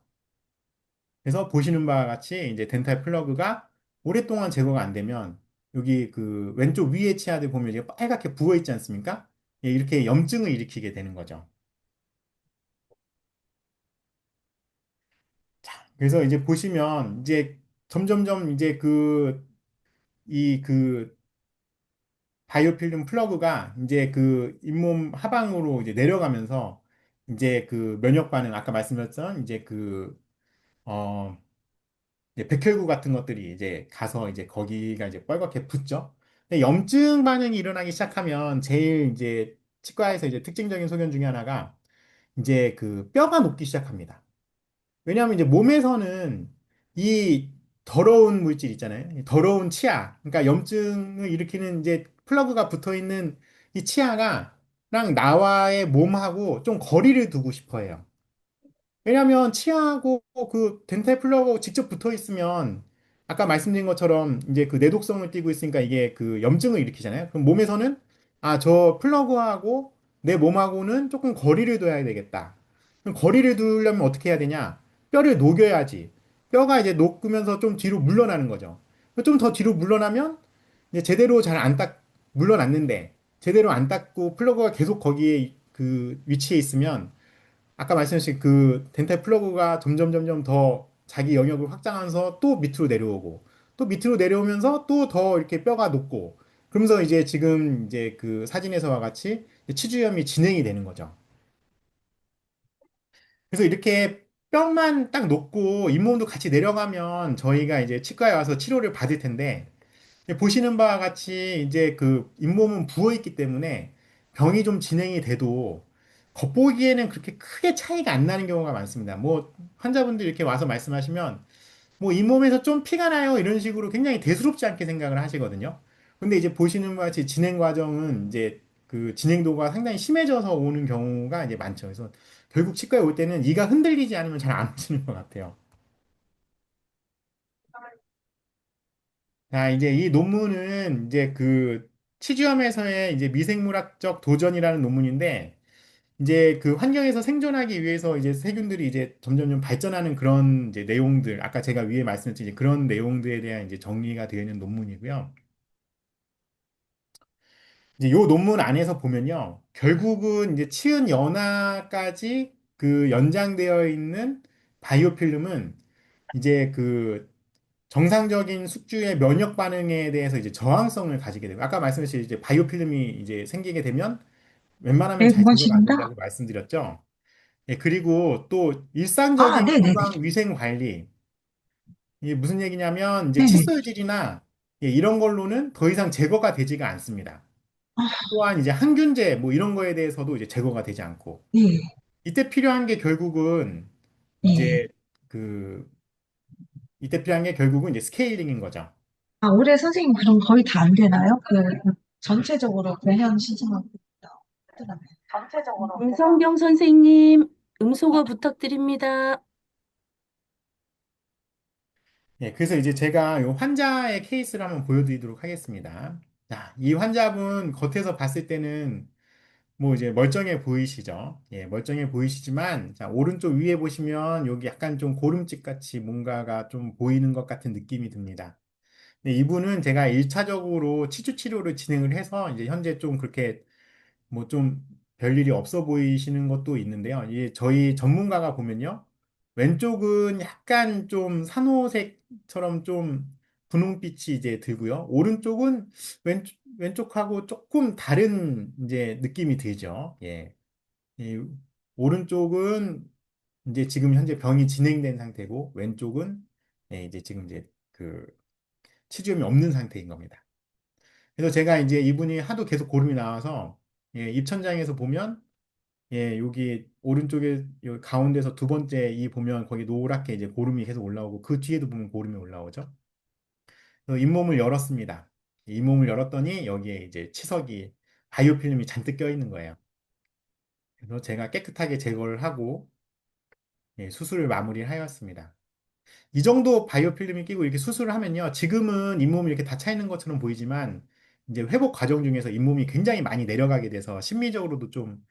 그래서 보시는 바와 같이 이제 덴탈 플러그가 오랫동안 제거가 안 되면 여기 그 왼쪽 위에 치아들 보면 이제 빨갛게 부어 있지 않습니까? 예, 이렇게 염증을 일으키게 되는 거죠. 그래서 이제 보시면 이제 점점점 이제 그 바이오필름 플러그가 이제 그 잇몸 하방으로 이제 내려가면서 이제 그 면역 반응, 아까 말씀드렸던 이제 어, 이제 백혈구 같은 것들이 이제 가서 이제 거기가 이제 빨갛게 붓죠. 근데 염증 반응이 일어나기 시작하면 제일 이제 치과에서 이제 특징적인 소견 중에 하나가 이제 그 뼈가 녹기 시작합니다. 왜냐하면 이제 몸에서는 이 더러운 물질 있잖아요. 이 더러운 치아. 그러니까 염증을 일으키는 이제 플러그가 붙어 있는 이 치아가랑 나와의 몸하고 좀 거리를 두고 싶어 해요. 왜냐하면 치아하고 그 덴탈 플러그하고 직접 붙어 있으면 아까 말씀드린 것처럼 이제 그 내독성을 띠고 있으니까 이게 그 염증을 일으키잖아요. 그럼 몸에서는 아, 저 플러그하고 내 몸하고는 조금 거리를 둬야 되겠다. 그럼 거리를 두려면 어떻게 해야 되냐? 뼈를 녹여야지. 뼈가 이제 녹으면서 좀 뒤로 물러나는 거죠. 좀 더 뒤로 물러나면 이제 제대로 잘 안 물러났는데 제대로 안 닦고 플러그가 계속 거기에 그 위치에 있으면 아까 말씀하신 그 덴탈 플러그가 점점 더 자기 영역을 확장하면서 또 밑으로 내려오고 또 밑으로 내려오면서 또 더 이렇게 뼈가 높고 그러면서 이제 지금 이제 그 사진에서와 같이 치주염이 진행이 되는 거죠. 그래서 이렇게 뼈만 딱 높고 잇몸도 같이 내려가면 저희가 이제 치과에 와서 치료를 받을 텐데 보시는 바와 같이 이제 그 잇몸은 부어 있기 때문에 병이 좀 진행이 돼도 겉보기에는 그렇게 크게 차이가 안 나는 경우가 많습니다. 뭐 환자분들 이렇게 와서 말씀하시면 뭐 잇몸에서 좀 피가 나요 이런 식으로 굉장히 대수롭지 않게 생각을 하시거든요. 근데 이제 보시는 바와 같이 진행 과정은 이제 그 진행도가 상당히 심해져서 오는 경우가 이제 많죠. 그래서 결국 치과에 올 때는 이가 흔들리지 않으면 잘 안 오시는 것 같아요. 자, 이제 이 논문은 이제 그 치주염에서의 이제 미생물학적 도전이라는 논문인데, 이제 그 환경에서 생존하기 위해서 이제 세균들이 이제 점점점 발전하는 그런 이제 내용들, 아까 제가 위에 말씀드린 이제 그런 내용들에 대한 이제 정리가 되어 있는 논문이고요. 이제 요 논문 안에서 보면요. 결국은 이제 치은 연화까지 그 연장되어 있는 바이오필름은 이제 그 정상적인 숙주의 면역 반응에 대해서 이제 저항성을 가지게 되고 아까 말씀하신 이제 바이오필름이 이제 생기게 되면 웬만하면 네, 잘 제거가 안 고맙습니다. 된다고 말씀드렸죠. 예, 그리고 또 아, 일상적인 네네네. 건강 위생 관리 이게 무슨 얘기냐면 이제 네네. 칫솔질이나 예, 이런 걸로는 더 이상 제거가 되지가 않습니다. 아, 또한 이제 항균제 뭐 이런 거에 대해서도 이제 제거가 되지 않고 네, 이때 필요한 게 결국은 네. 이제 그 이때 필요한 게 결국은 이제 스케일링인 거죠. 아, 올해 선생님 그럼 거의 다 안 되나요? 전체적으로 매년 시즌하고 있더라고요. 전체적으로 김성경 선생님, 음소거 부탁드립니다. 예, 그래서 이제 제가 이 환자의 케이스를 한번 보여드리도록 하겠습니다. 자, 이 환자분 겉에서 봤을 때는 뭐 이제 멀쩡해 보이시죠? 예, 멀쩡해 보이시지만, 자, 오른쪽 위에 보시면 여기 약간 좀 고름집 같이 뭔가가 좀 보이는 것 같은 느낌이 듭니다. 네, 이분은 제가 1차적으로 치주 치료를 진행을 해서 이제 현재 좀 그렇게 뭐 좀 별일이 없어 보이시는 것도 있는데요. 이 저희 전문가가 보면요. 왼쪽은 약간 좀 산호색처럼 좀 분홍빛이 이제 들고요. 오른쪽은 왼쪽하고 조금 다른 이제 느낌이 들죠. 예. 이 오른쪽은 이제 지금 현재 병이 진행된 상태고 왼쪽은 예, 이제 지금 이제 그 치주염이 없는 상태인 겁니다. 그래서 제가 이제 이분이 하도 계속 고름이 나와서 예, 입천장에서 보면 예, 여기 오른쪽에 여기 가운데서 두 번째 이 보면 거기 노랗게 이제 고름이 계속 올라오고 그 뒤에도 보면 고름이 올라오죠. 그래서 잇몸을 열었습니다. 잇몸을 열었더니 여기에 이제 치석이 바이오필름이 잔뜩 껴 있는 거예요. 그래서 제가 깨끗하게 제거를 하고 예, 수술을 마무리를 하였습니다. 이 정도 바이오필름이 끼고 이렇게 수술을 하면요. 지금은 잇몸이 이렇게 다 차 있는 것처럼 보이지만 이제 회복 과정 중에서 잇몸이 굉장히 많이 내려가게 돼서 심리적으로도 좀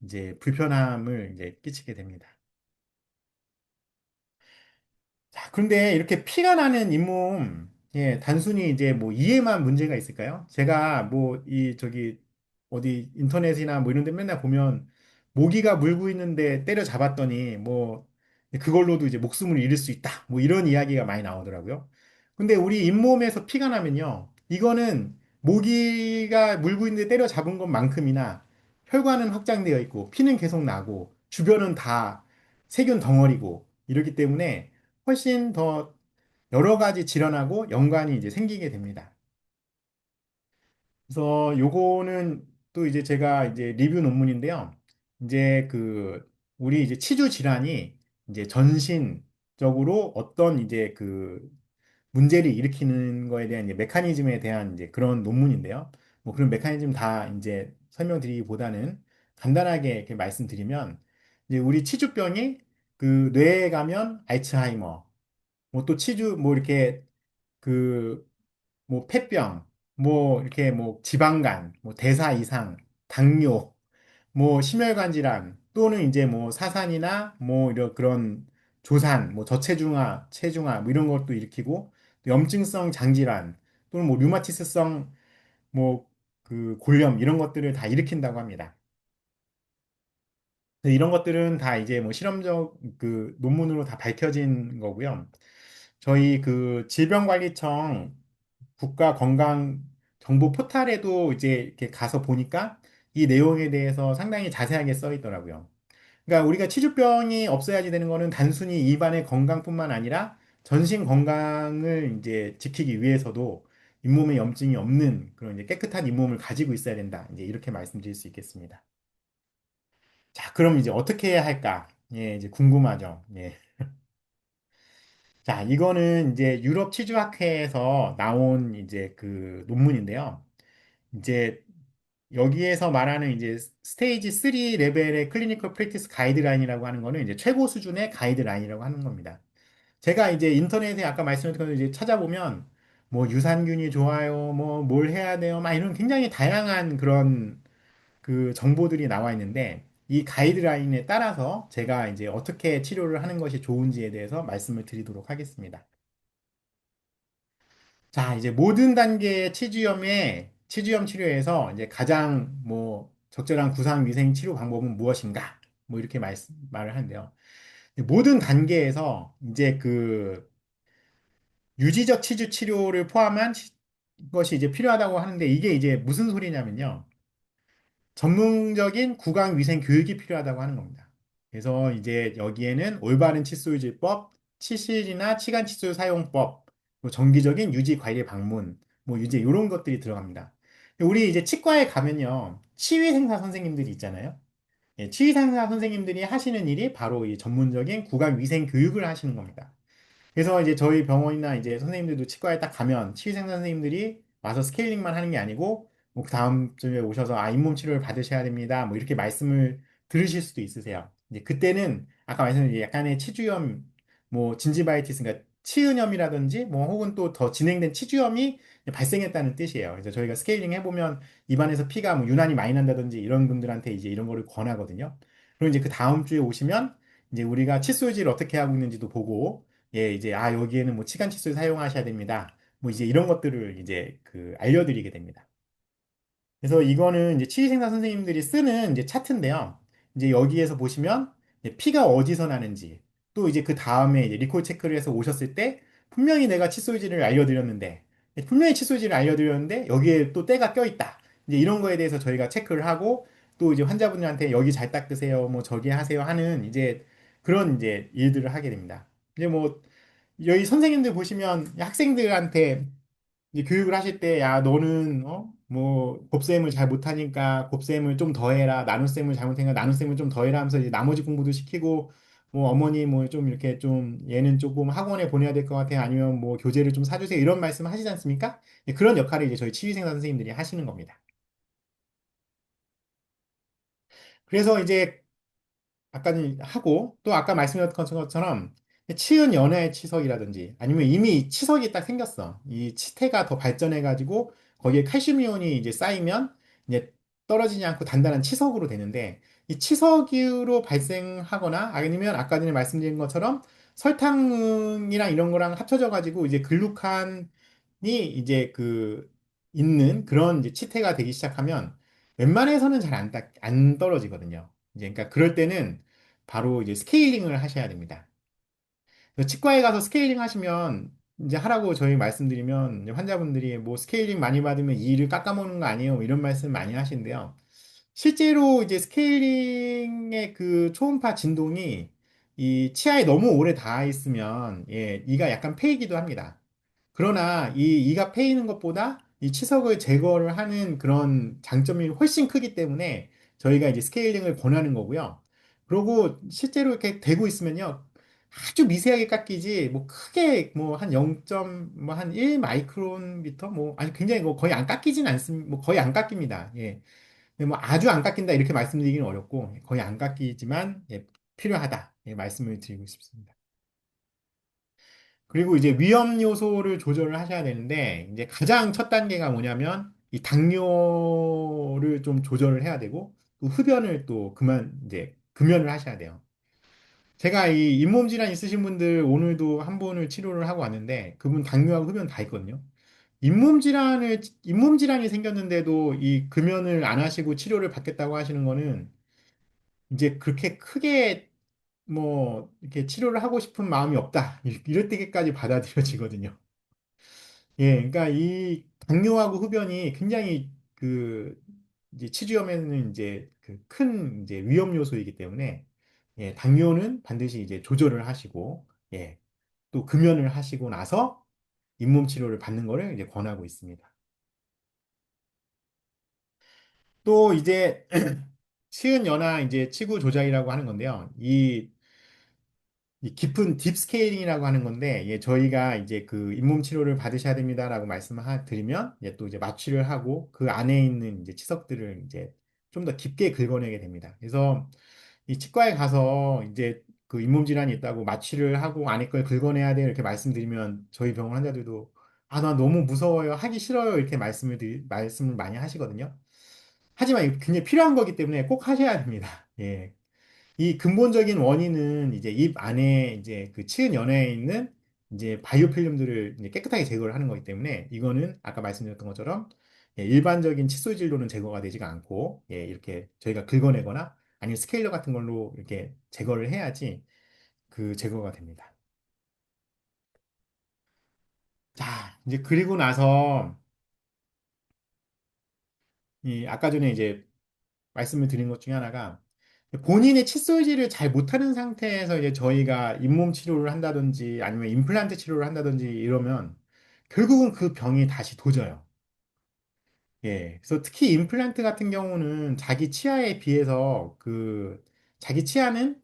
이제 불편함을 이제 끼치게 됩니다. 자, 그런데 이렇게 피가 나는 잇몸, 예, 단순히 이제 뭐 이에만 문제가 있을까요? 제가 뭐 이 저기 어디 인터넷이나 뭐 이런 데 맨날 보면 모기가 물고 있는데 때려 잡았더니 뭐 그걸로도 이제 목숨을 잃을 수 있다. 뭐 이런 이야기가 많이 나오더라고요. 근데 우리 잇몸에서 피가 나면요. 이거는 모기가 물고 있는데 때려 잡은 것만큼이나 혈관은 확장되어 있고 피는 계속 나고 주변은 다 세균 덩어리고 이러기 때문에 훨씬 더 여러 가지 질환하고 연관이 이제 생기게 됩니다. 그래서 요거는 또 이제 제가 이제 리뷰 논문인데요. 이제 그 우리 이제 치주 질환이 이제 전신적으로 어떤 이제 그 문제를 일으키는 거에 대한 이제 메커니즘에 대한 이제 그런 논문인데요. 뭐 그런 메커니즘 다 이제 설명드리기보다는 간단하게 이렇게 말씀드리면 이제 우리 치주병이 그 뇌에 가면 알츠하이머, 뭐 또 치주 뭐 이렇게 그 뭐 폐병, 뭐 이렇게 뭐 지방간, 뭐 대사 이상, 당뇨, 뭐 심혈관 질환 또는 이제 뭐 사산이나 뭐 이런 그런 조산, 뭐 저체중아, 체중아 뭐 이런 것도 일으키고 염증성 장질환 또는 뭐 류마티스성 뭐 그 골염 이런 것들을 다 일으킨다고 합니다. 그래서 이런 것들은 다 이제 뭐 실험적 그 논문으로 다 밝혀진 거고요. 저희 그 질병관리청 국가건강정보 포탈에도 이제 이렇게 가서 보니까 이 내용에 대해서 상당히 자세하게 써 있더라고요. 그러니까 우리가 치주병이 없어야지 되는 거는 단순히 입안의 건강뿐만 아니라 전신 건강을 이제 지키기 위해서도 잇몸에 염증이 없는 그런 이제 깨끗한 잇몸을 가지고 있어야 된다. 이제 이렇게 말씀드릴 수 있겠습니다. 자, 그럼 이제 어떻게 해야 할까? 예, 이제 궁금하죠. 예. 자, 이거는 이제 유럽 치주학회에서 나온 이제 그 논문인데요. 이제 여기에서 말하는 이제 스테이지 3 레벨의 클리니컬 프랙티스 가이드라인이라고 하는 거는 이제 최고 수준의 가이드라인이라고 하는 겁니다. 제가 이제 인터넷에 아까 말씀드린 거 이제 찾아보면 뭐 유산균이 좋아요, 뭐 뭘 해야 돼요, 막 이런 굉장히 다양한 그런 그 정보들이 나와 있는데 이 가이드라인에 따라서 제가 이제 어떻게 치료를 하는 것이 좋은지에 대해서 말씀을 드리도록 하겠습니다. 자, 이제 모든 단계의 치주염 치료에서 이제 가장 뭐 적절한 구강 위생 치료 방법은 무엇인가? 뭐 이렇게 말을 하는데요. 모든 단계에서 이제 그 유지적 치주 치료를 포함한 것이 이제 필요하다고 하는데 이게 이제 무슨 소리냐면요. 전문적인 구강 위생 교육이 필요하다고 하는 겁니다. 그래서 이제 여기에는 올바른 칫솔 질법, 치실이나 치간 칫솔 사용법, 뭐 정기적인 유지 관리 방문, 뭐 이제 이런 것들이 들어갑니다. 우리 이제 치과에 가면요, 치위생사 선생님들이 있잖아요. 예, 치위생사 선생님들이 하시는 일이 바로 이 전문적인 구강 위생 교육을 하시는 겁니다. 그래서 이제 저희 병원이나 이제 선생님들도 치과에 딱 가면 치위생사 선생님들이 와서 스케일링만 하는 게 아니고 뭐 그 다음 주에 오셔서 아 잇몸 치료를 받으셔야 됩니다. 뭐 이렇게 말씀을 들으실 수도 있으세요. 이제 그때는 아까 말씀드린 약간의 치주염 뭐 진지바이티스 그러니까 치은염이라든지 뭐 혹은 또 더 진행된 치주염이 발생했다는 뜻이에요. 그래서 저희가 스케일링 해보면 입안에서 피가 뭐 유난히 많이 난다든지 이런 분들한테 이제 이런 거를 권하거든요. 그리고 이제 그 다음 주에 오시면 이제 우리가 칫솔질을 어떻게 하고 있는지도 보고 예, 이제, 아, 여기에는 뭐 치간 칫솔 사용하셔야 됩니다. 뭐 이제 이런 것들을 이제 그 알려드리게 됩니다. 그래서 이거는 이제 치의생사 선생님들이 쓰는 이제 차트인데요. 이제 여기에서 보시면 이제 피가 어디서 나는지 또 이제 그 다음에 이제 리콜 체크를 해서 오셨을 때 분명히 내가 칫솔질을 알려드렸는데 분명히 칫솔질을 알려드렸는데 여기에 또 때가 껴있다. 이제 이런 거에 대해서 저희가 체크를 하고 또 이제 환자분들한테 여기 잘 닦으세요. 뭐 저기 하세요 하는 이제 그런 이제 일들을 하게 됩니다. 이제 뭐 여기 선생님들 보시면 학생들한테 이제 교육을 하실 때, 야, 너는, 뭐, 곱셈을 잘 못하니까 곱셈을 좀 더 해라. 나눗셈을 잘못하니까 나눗셈을 좀 더 해라 하면서 이제 나머지 공부도 시키고, 뭐, 어머니 뭐 좀 이렇게 좀 얘는 조금 학원에 보내야 될 것 같아요. 아니면 뭐 교재를 좀 사주세요. 이런 말씀 하시지 않습니까? 그런 역할을 이제 저희 치위생사 선생님들이 하시는 겁니다. 그래서 이제 아까는 하고 또 아까 말씀드렸던 것처럼 치은 연화의 치석이라든지 아니면 이미 치석이 딱 생겼어. 이 치태가 더 발전해가지고 거기에 칼슘 이온이 이제 쌓이면 이제 떨어지지 않고 단단한 치석으로 되는데 이 치석으로 발생하거나 아니면 아까 전에 말씀드린 것처럼 설탕이랑 이런 거랑 합쳐져 가지고 이제 글루칸이 이제 그 있는 그런 이제 치태가 되기 시작하면 웬만해서는 잘 안 떨어지거든요. 이제 그러니까 그럴 때는 바로 이제 스케일링을 하셔야 됩니다. 그래서 치과에 가서 스케일링 하시면 이제 하라고 저희 말씀드리면 이제 환자분들이 뭐 스케일링 많이 받으면 이를 깎아먹는 거 아니에요? 뭐 이런 말씀 많이 하시는데요. 실제로 이제 스케일링의 그 초음파 진동이 이 치아에 너무 오래 닿아 있으면 예, 이가 약간 패이기도 합니다. 그러나 이 이가 패이는 것보다 이 치석을 제거를 하는 그런 장점이 훨씬 크기 때문에 저희가 이제 스케일링을 권하는 거고요. 그리고 실제로 이렇게 되고 있으면요. 아주 미세하게 깎이지 뭐 크게 뭐 한 0. 뭐한 1 마이크론 미터 뭐 아니 굉장히 뭐 거의 안 깎이진 않습니다. 뭐 거의 안 깎입니다. 예. 근데 뭐 아주 안 깎인다 이렇게 말씀드리기는 어렵고 거의 안 깎이지만 예, 필요하다 예, 말씀을 드리고 싶습니다. 그리고 이제 위험 요소를 조절을 하셔야 되는데 이제 가장 첫 단계가 뭐냐면 이 당뇨를 좀 조절을 해야 되고 또 흡연을 또 그만 이제 금연을 하셔야 돼요. 제가 이 잇몸 질환 있으신 분들 오늘도 한 분을 치료를 하고 왔는데 그분 당뇨하고 흡연 다 있거든요. 잇몸 질환이 생겼는데도 이 금연을 안 하시고 치료를 받겠다고 하시는 거는 이제 그렇게 크게 뭐 이렇게 치료를 하고 싶은 마음이 없다. 이럴 때까지 받아들여지거든요. 예, 그러니까 이 당뇨하고 흡연이 굉장히 그 이제 치주염에는 이제 그 큰 이제 위험 요소이기 때문에 예, 당뇨는 반드시 이제 조절을 하시고 예, 또 금연을 하시고 나서 잇몸 치료를 받는 거를 이제 권하고 있습니다. 또 이제 시은연화 이제 치구 조작이라고 하는 건데요. 이 깊은 딥 스케일링이라고 하는 건데, 예, 저희가 이제 그 잇몸 치료를 받으셔야 됩니다라고 말씀을 드리면, 예, 또 이제 마취를 하고 그 안에 있는 이제 치석들을 이제 좀 더 깊게 긁어내게 됩니다. 그래서 이 치과에 가서 이제 그 잇몸 질환이 있다고 마취를 하고 안에 걸 긁어내야 돼 이렇게 말씀드리면 저희 병원 환자들도 아, 나 너무 무서워요. 하기 싫어요. 이렇게 말씀을 많이 하시거든요. 하지만 이게 굉장히 필요한 거기 때문에 꼭 하셔야 됩니다. 예. 이 근본적인 원인은 이제 입 안에 이제 그 치은 연회에 있는 이제 바이오 필름들을 이제 깨끗하게 제거를 하는 거기 때문에 이거는 아까 말씀드렸던 것처럼 예, 일반적인 칫솔 진로는 제거가 되지가 않고 예, 이렇게 저희가 긁어내거나 아니면 스케일러 같은 걸로 이렇게 제거를 해야지 그 제거가 됩니다. 자, 이제 그리고 나서 이 아까 전에 이제 말씀을 드린 것 중에 하나가 본인의 칫솔질을 잘 못하는 상태에서 이제 저희가 잇몸 치료를 한다든지 아니면 임플란트 치료를 한다든지 이러면 결국은 그 병이 다시 도져요. 예. 그래서 특히 임플란트 같은 경우는 자기 치아에 비해서 그 자기 치아는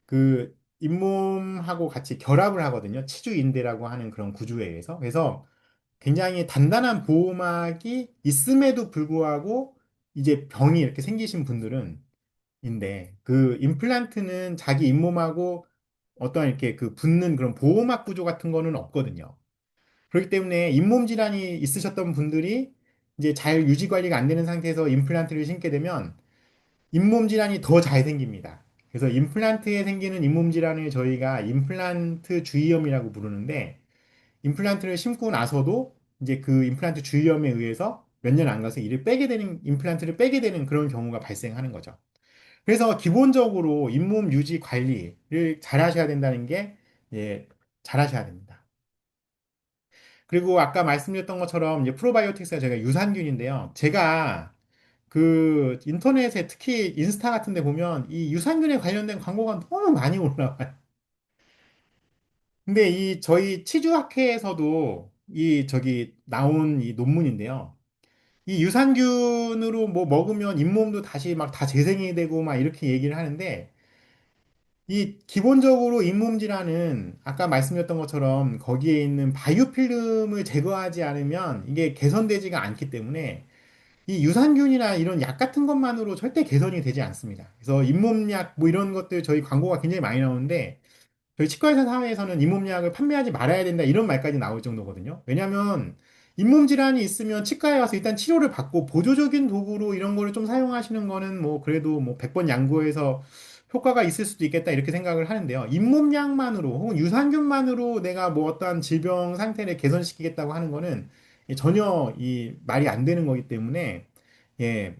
그 잇몸하고 같이 결합을 하거든요. 치주인대라고 하는 그런 구조에 의해서. 그래서 굉장히 단단한 보호막이 있음에도 불구하고 이제 병이 이렇게 생기신 분들은 인데 그 임플란트는 자기 잇몸하고 어떤 이렇게 그 붙는 그런 보호막 구조 같은 거는 없거든요. 그렇기 때문에 잇몸 질환이 있으셨던 분들이 이제 잘 유지 관리가 안 되는 상태에서 임플란트를 신게 되면 잇몸 질환이 더 잘 생깁니다. 그래서 임플란트에 생기는 잇몸 질환을 저희가 임플란트 주위염이라고 부르는데 임플란트를 심고 나서도 이제 그 임플란트 주위염에 의해서 몇 년 안 가서 임플란트를 빼게 되는 그런 경우가 발생하는 거죠. 그래서 기본적으로 잇몸 유지 관리를 잘 하셔야 된다는 게, 예, 잘 하셔야 됩니다. 그리고 아까 말씀드렸던 것처럼 이제 프로바이오틱스가 제가 유산균인데요. 제가 그 인터넷에 특히 인스타 같은 데 보면 이 유산균에 관련된 광고가 너무 많이 올라와요. 근데 이 저희 치주학회에서도 이 저기 나온 이 논문인데요. 이 유산균으로 뭐 먹으면 잇몸도 다시 막 다 재생이 되고 막 이렇게 얘기를 하는데 이 기본적으로 잇몸 질환은 아까 말씀드렸던 것처럼 거기에 있는 바이오필름을 제거하지 않으면 이게 개선되지가 않기 때문에 이 유산균이나 이런 약 같은 것만으로 절대 개선이 되지 않습니다. 그래서 잇몸약 뭐 이런 것들 저희 광고가 굉장히 많이 나오는데 저희 치과의사 사회에서는 잇몸약을 판매하지 말아야 된다 이런 말까지 나올 정도거든요. 왜냐하면 잇몸 질환이 있으면 치과에 와서 일단 치료를 받고 보조적인 도구로 이런 거를 좀 사용하시는 거는 뭐 그래도 뭐 100번 양보해서 효과가 있을 수도 있겠다 이렇게 생각을 하는데요. 잇몸약만으로 혹은 유산균만으로 내가 뭐 어떠한 질병 상태를 개선시키겠다고 하는 거는 전혀 이 말이 안 되는 거기 때문에 예,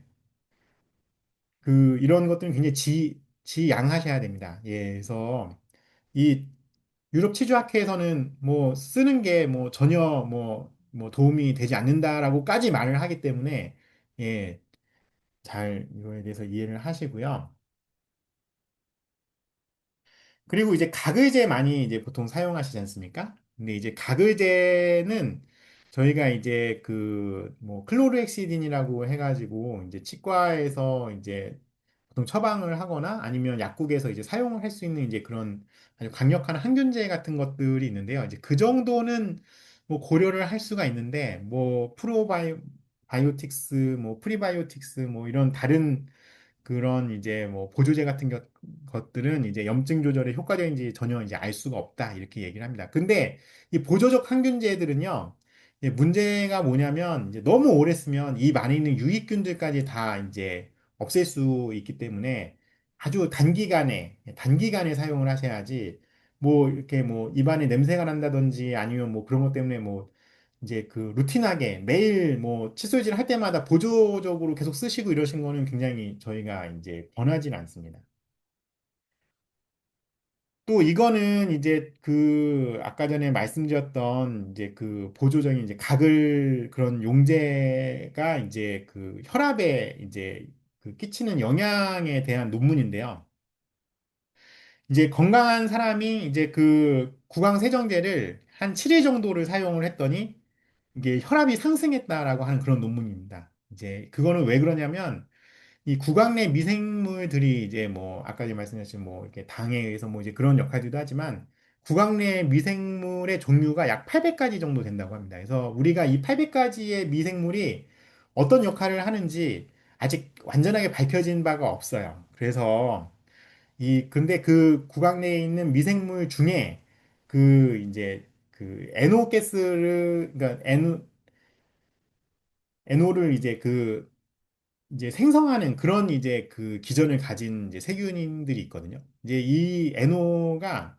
그 이런 것들은 굉장히 지양하셔야 됩니다. 예, 그래서 이 유럽 치주학회에서는 뭐 쓰는 게 뭐 전혀 뭐 도움이 되지 않는다라고까지 말을 하기 때문에 예, 잘 이거에 대해서 이해를 하시고요. 그리고 이제 가글제 많이 이제 보통 사용하시지 않습니까? 근데 이제 가글제는 저희가 이제 그 뭐 클로르헥시딘이라고 해가지고 이제 치과에서 이제 보통 처방을 하거나 아니면 약국에서 이제 사용을 할 수 있는 이제 그런 아주 강력한 항균제 같은 것들이 있는데요. 이제 그 정도는 뭐 고려를 할 수가 있는데 뭐 바이오틱스 뭐 프리바이오틱스 뭐 이런 다른 그런 이제 뭐 보조제 같은 것들은 이제 염증 조절에 효과적인지 전혀 이제 알 수가 없다 이렇게 얘기를 합니다. 근데 이 보조적 항균제들은요, 이제 문제가 뭐냐면 이제 너무 오래 쓰면 입 안에 있는 유익균들까지 다 이제 없앨 수 있기 때문에 아주 단기간에 사용을 하셔야지 뭐 이렇게 뭐 입안에 냄새가 난다든지 아니면 뭐 그런 것 때문에 뭐 이제 그 루틴하게 매일 뭐 칫솔질 할 때마다 보조적으로 계속 쓰시고 이러신 거는 굉장히 저희가 이제 권하지는 않습니다. 또 이거는 이제 그 아까 전에 말씀드렸던 이제 그 보조적인 이제 가글 그런 용제가 이제 그 혈압에 이제 그 끼치는 영향에 대한 논문인데요. 이제 건강한 사람이 이제 그 구강 세정제를 한 7일 정도를 사용을 했더니 이게 혈압이 상승했다라고 하는 그런 논문입니다. 이제 그거는 왜 그러냐면 이 구강 내 미생물들이 이제 뭐 아까 말씀하신 뭐 이렇게 당에 의해서 뭐 이제 그런 역할들도 하지만 구강 내 미생물의 종류가 약 800가지 정도 된다고 합니다. 그래서 우리가 이 800가지의 미생물이 어떤 역할을 하는지 아직 완전하게 밝혀진 바가 없어요. 그래서 근데 그 구강 내에 있는 미생물 중에 그 이제 그 NO 가스를 그러니까 NO를 이제 생성하는 그런 이제 그 기전을 가진 이제 세균들이 있거든요. 이제 이 NO가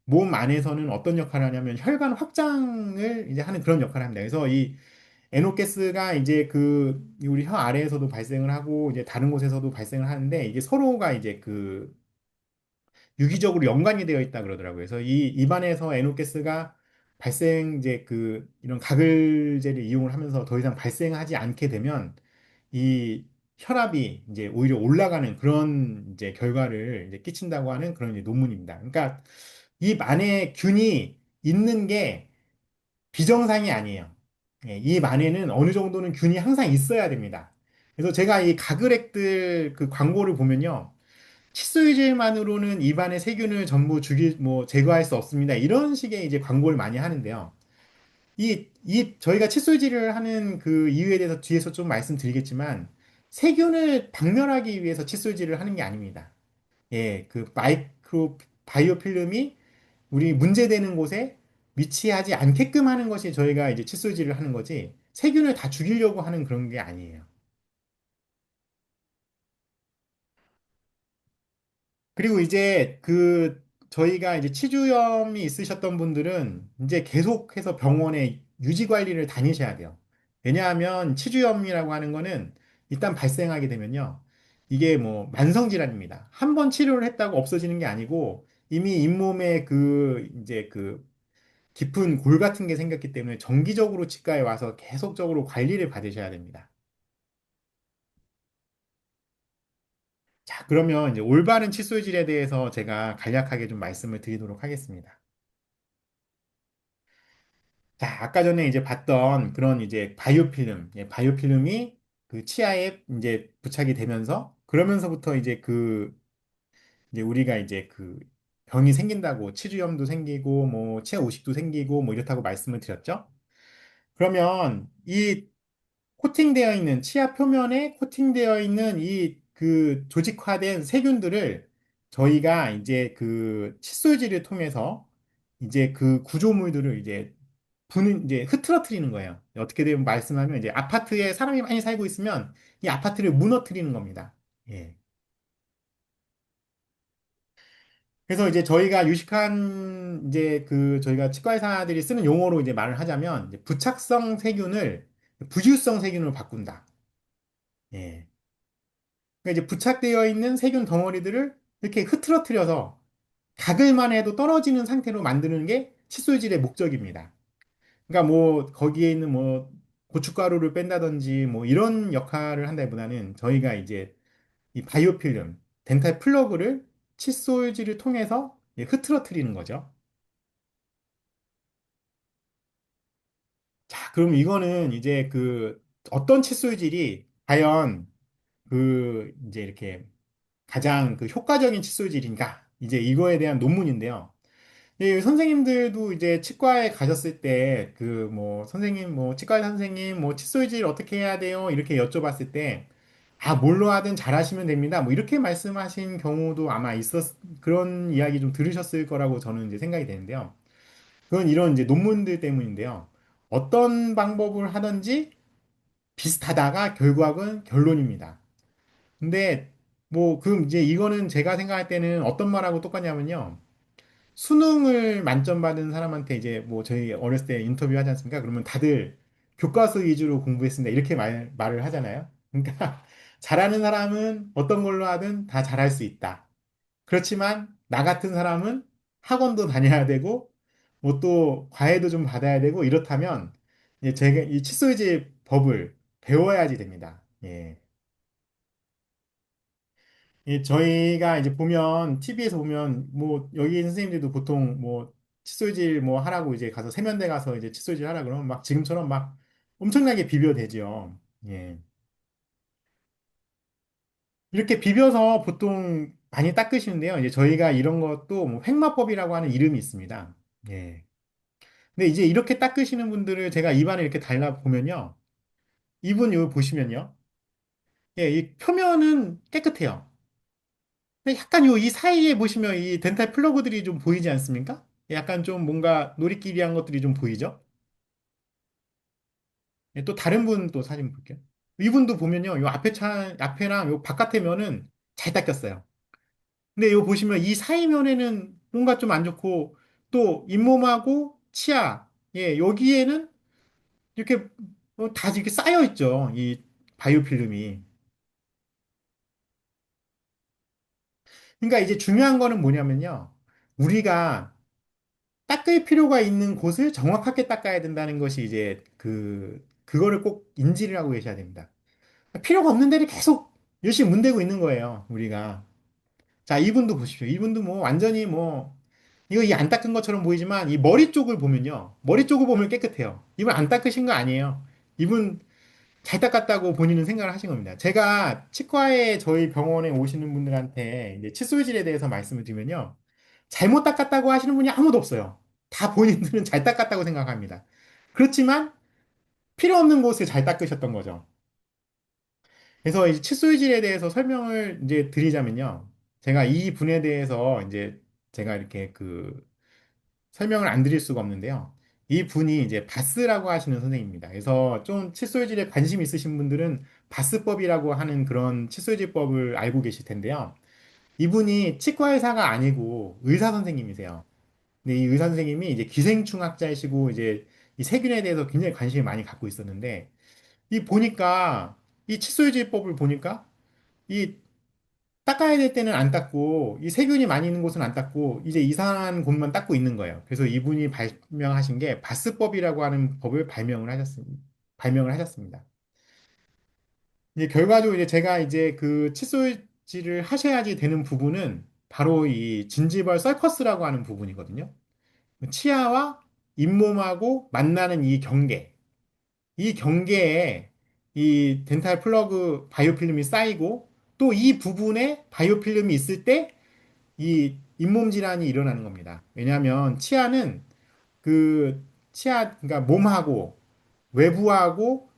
몸 안에서는 어떤 역할을 하냐면 혈관 확장을 이제 하는 그런 역할을 합니다. 그래서 이 NO 가스가 이제 그 우리 혀 아래에서도 발생을 하고 이제 다른 곳에서도 발생을 하는데 이게 서로가 이제 그 유기적으로 연관이 되어 있다 그러더라고요. 그래서 이 입안에서 NOx 발생 이제 그 이런 가글제를 이용을 하면서 더 이상 발생하지 않게 되면 이 혈압이 이제 오히려 올라가는 그런 이제 결과를 이제 끼친다고 하는 그런 이제 논문입니다. 그러니까 입 안에 균이 있는 게 비정상이 아니에요. 예, 입 안에는 어느 정도는 균이 항상 있어야 됩니다. 그래서 제가 이 가글액들 그 광고를 보면요. 칫솔질만으로는 입안의 세균을 전부 제거할 수 없습니다. 이런 식의 이제 광고를 많이 하는데요. 저희가 칫솔질을 하는 그 이유에 대해서 뒤에서 좀 말씀드리겠지만, 세균을 박멸하기 위해서 칫솔질을 하는 게 아닙니다. 예, 바이오 필름이 우리 문제되는 곳에 위치하지 않게끔 하는 것이 저희가 이제 칫솔질을 하는 거지, 세균을 다 죽이려고 하는 그런 게 아니에요. 그리고 이제 저희가 이제 치주염이 있으셨던 분들은 이제 계속해서 병원에 유지 관리를 다니셔야 돼요. 왜냐하면 치주염이라고 하는 거는 일단 발생하게 되면요. 이게 뭐 만성 질환입니다. 한 번 치료를 했다고 없어지는 게 아니고 이미 잇몸에 이제 그 깊은 골 같은 게 생겼기 때문에 정기적으로 치과에 와서 계속적으로 관리를 받으셔야 됩니다. 자, 그러면 이제 올바른 칫솔질에 대해서 제가 간략하게 좀 말씀을 드리도록 하겠습니다. 자, 아까 전에 이제 봤던 그런 이제 바이오필름, 예, 바이오필름이 그 치아에 이제 부착이 되면서 그러면서부터 이제 우리가 이제 그 병이 생긴다고 치주염도 생기고 뭐 치아 오식도 생기고 뭐 이렇다고 말씀을 드렸죠. 그러면 이 코팅되어 있는 치아 표면에 코팅되어 있는 그 조직화된 세균들을 저희가 이제 그 칫솔질을 통해서 이제 그 구조물들을 이제 흐트러트리는 거예요. 어떻게 되면 말씀하면 이제 아파트에 사람이 많이 살고 있으면 이 아파트를 무너뜨리는 겁니다. 예. 그래서 이제 저희가 유식한 이제 저희가 치과 의사들이 쓰는 용어로 이제 말을 하자면 이제 부착성 세균을 부유성 세균으로 바꾼다. 예. 그러니까 이제 부착되어 있는 세균 덩어리들을 이렇게 흐트러트려서 각을만 해도 떨어지는 상태로 만드는 게 칫솔질의 목적입니다. 그러니까 뭐 거기에 있는 뭐 고춧가루를 뺀다든지 뭐 이런 역할을 한다기보다는 저희가 이제 이 바이오필름, 덴탈 플러그를 칫솔질을 통해서 흐트러트리는 거죠. 자, 그럼 이거는 이제 그 어떤 칫솔질이 과연 그 이제 이렇게 가장 그 효과적인 칫솔질인가? 이제 이거에 대한 논문인데요. 선생님들도 이제 치과에 가셨을 때 그 뭐 선생님 뭐 치과 선생님 뭐 칫솔질 어떻게 해야 돼요? 이렇게 여쭤봤을 때 아, 뭘로 하든 잘하시면 됩니다. 뭐 이렇게 말씀하신 경우도 아마 그런 이야기 좀 들으셨을 거라고 저는 이제 생각이 되는데요. 그건 이런 이제 논문들 때문인데요. 어떤 방법을 하든지 비슷하다가 결과는 결론입니다. 근데 뭐 그럼 이제 이거는 제가 생각할 때는 어떤 말하고 똑같냐면요. 수능을 만점 받은 사람한테 이제 뭐 저희 어렸을 때 인터뷰 하지 않습니까? 그러면 다들 교과서 위주로 공부했습니다. 이렇게 말을 하잖아요. 그러니까 잘하는 사람은 어떤 걸로 하든 다 잘할 수 있다. 그렇지만 나 같은 사람은 학원도 다녀야 되고 뭐 또 과외도 좀 받아야 되고 이렇다면 이제 제가 이 칫솔질 법을 배워야지 됩니다. 예. 저희가 이제 보면, TV에서 보면, 뭐, 여기 있는 선생님들도 보통 뭐, 칫솔질 뭐 하라고 이제 가서 세면대 가서 이제 칫솔질 하라 그러면 막 지금처럼 막 엄청나게 비벼대죠. 예. 이렇게 비벼서 보통 많이 닦으시는데요. 이제 저희가 이런 것도 뭐 횡마법이라고 하는 이름이 있습니다. 예. 근데 이제 이렇게 닦으시는 분들을 제가 입안에 이렇게 달라 보면요. 이분 여기 보시면요. 예, 이 표면은 깨끗해요. 근데 약간 이 사이에 보시면 이 덴탈 플러그들이 좀 보이지 않습니까? 약간 좀 뭔가 노리끼리한 것들이 좀 보이죠? 예, 또 다른 분 또 사진 볼게요. 이분도 보면요. 요 앞에랑 요 바깥에 면은 잘 닦였어요. 근데 요 보시면 이 사이 면에는 뭔가 좀 안 좋고 또 잇몸하고 치아, 예, 여기에는 이렇게 다 이렇게 쌓여 있죠. 이 바이오필름이. 그러니까 이제 중요한 거는 뭐냐면요. 우리가 닦을 필요가 있는 곳을 정확하게 닦아야 된다는 것이 이제 그거를 꼭 인지를 하고 계셔야 됩니다. 필요가 없는 데를 계속 열심히 문대고 있는 거예요, 우리가. 자, 이분도 보십시오. 이분도 뭐 완전히 뭐, 이거 이 안 닦은 것처럼 보이지만 이 머리 쪽을 보면요. 머리 쪽을 보면 깨끗해요. 이분 안 닦으신 거 아니에요. 이분 잘 닦았다고 본인은 생각을 하신 겁니다. 제가 치과에 저희 병원에 오시는 분들한테 이제 칫솔질에 대해서 말씀을 드리면요. 잘못 닦았다고 하시는 분이 아무도 없어요. 다 본인들은 잘 닦았다고 생각합니다. 그렇지만 필요 없는 곳을 잘 닦으셨던 거죠. 그래서 이 칫솔질에 대해서 설명을 이제 드리자면요. 제가 이 분에 대해서 이제 제가 이렇게 설명을 안 드릴 수가 없는데요. 이 분이 이제 바스라고 하시는 선생님입니다. 그래서 좀 칫솔질에 관심 있으신 분들은 바스법이라고 하는 그런 칫솔질법을 알고 계실 텐데요. 이분이 치과 의사가 아니고 의사 선생님이세요. 근데 이 의사 선생님이 이제 기생충학자이시고 이제 이 세균에 대해서 굉장히 관심을 많이 갖고 있었는데 이 보니까 이 칫솔질법을 보니까 이 닦아야 될 때는 안 닦고 이 세균이 많이 있는 곳은 안 닦고 이제 이상한 곳만 닦고 있는 거예요. 그래서 이분이 발명하신 게 바스법이라고 하는 법을 발명을 하셨습니다. 이제 결과적으로 이제 제가 이제 그 칫솔질을 하셔야지 되는 부분은 바로 이 진지벌 썰커스라고 하는 부분이거든요. 치아와 잇몸하고 만나는 이 경계. 이 경계에 이 덴탈 플러그 바이오필름이 쌓이고 또 이 부분에 바이오필름이 있을 때 이 잇몸 질환이 일어나는 겁니다. 왜냐하면 치아는 그러니까 몸하고 외부하고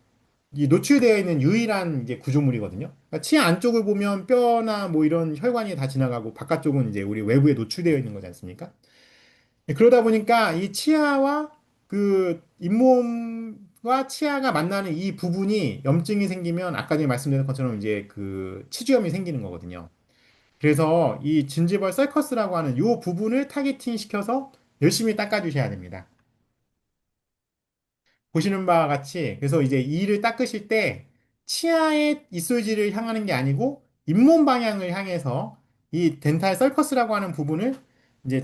이 노출되어 있는 유일한 이제 구조물이거든요. 그러니까 치아 안쪽을 보면 뼈나 뭐 이런 혈관이 다 지나가고 바깥쪽은 이제 우리 외부에 노출되어 있는 거지 않습니까? 그러다 보니까 이 치아와 잇몸과 치아가 만나는 이 부분이 염증이 생기면 아까 전에 말씀드린 것처럼 이제 치주염이 생기는 거거든요. 그래서 이 진지벌 썰커스라고 하는 이 부분을 타겟팅 시켜서 열심히 닦아주셔야 됩니다. 보시는 바와 같이 그래서 이제 이를 닦으실 때 치아의 이솔지를 향하는 게 아니고 잇몸 방향을 향해서 이 덴탈 서커스라고 하는 부분을 이제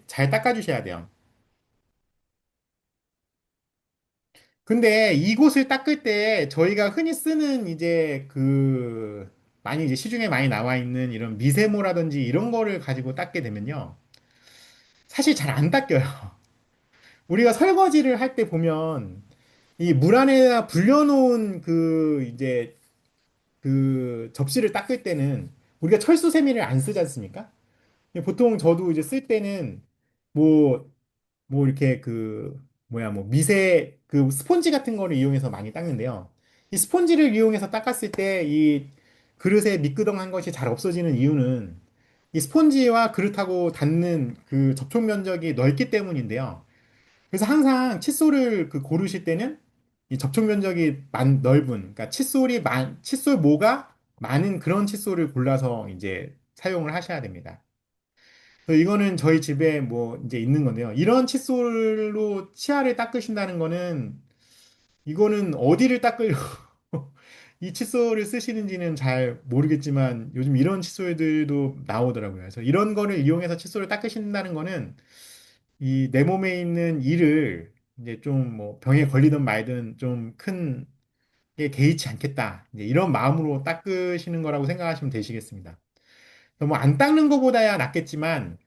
잘 닦아주셔야 돼요. 근데 이곳을 닦을 때 저희가 흔히 쓰는 이제 많이 이제 시중에 많이 나와 있는 이런 미세모라든지 이런 거를 가지고 닦게 되면요. 사실 잘 안 닦여요. 우리가 설거지를 할 때 보면 이 물 안에다 불려놓은 접시를 닦을 때는 우리가 철수세미를 안 쓰지 않습니까? 보통 저도 이제 쓸 때는 뭐, 뭐 이렇게 뭐 스폰지 같은 거를 이용해서 많이 닦는데요. 이 스폰지를 이용해서 닦았을 때 이 그릇에 미끄덩한 것이 잘 없어지는 이유는 이 스폰지와 그릇하고 닿는 그 접촉 면적이 넓기 때문인데요. 그래서 항상 칫솔을 고르실 때는 이 접촉 면적이 넓은, 그러니까 칫솔 모가 많은 그런 칫솔을 골라서 이제 사용을 하셔야 됩니다. 그래서 이거는 저희 집에 뭐 이제 있는 건데요. 이런 칫솔로 치아를 닦으신다는 거는 이거는 어디를 닦으려고 이 칫솔을 쓰시는지는 잘 모르겠지만 요즘 이런 칫솔들도 나오더라고요. 그래서 이런 거를 이용해서 칫솔을 닦으신다는 거는 이 내 몸에 있는 이를 이제 좀 뭐 병에 걸리든 말든 좀 큰 게 개의치 않겠다. 이제 이런 마음으로 닦으시는 거라고 생각하시면 되시겠습니다. 뭐 안 닦는 것보다야 낫겠지만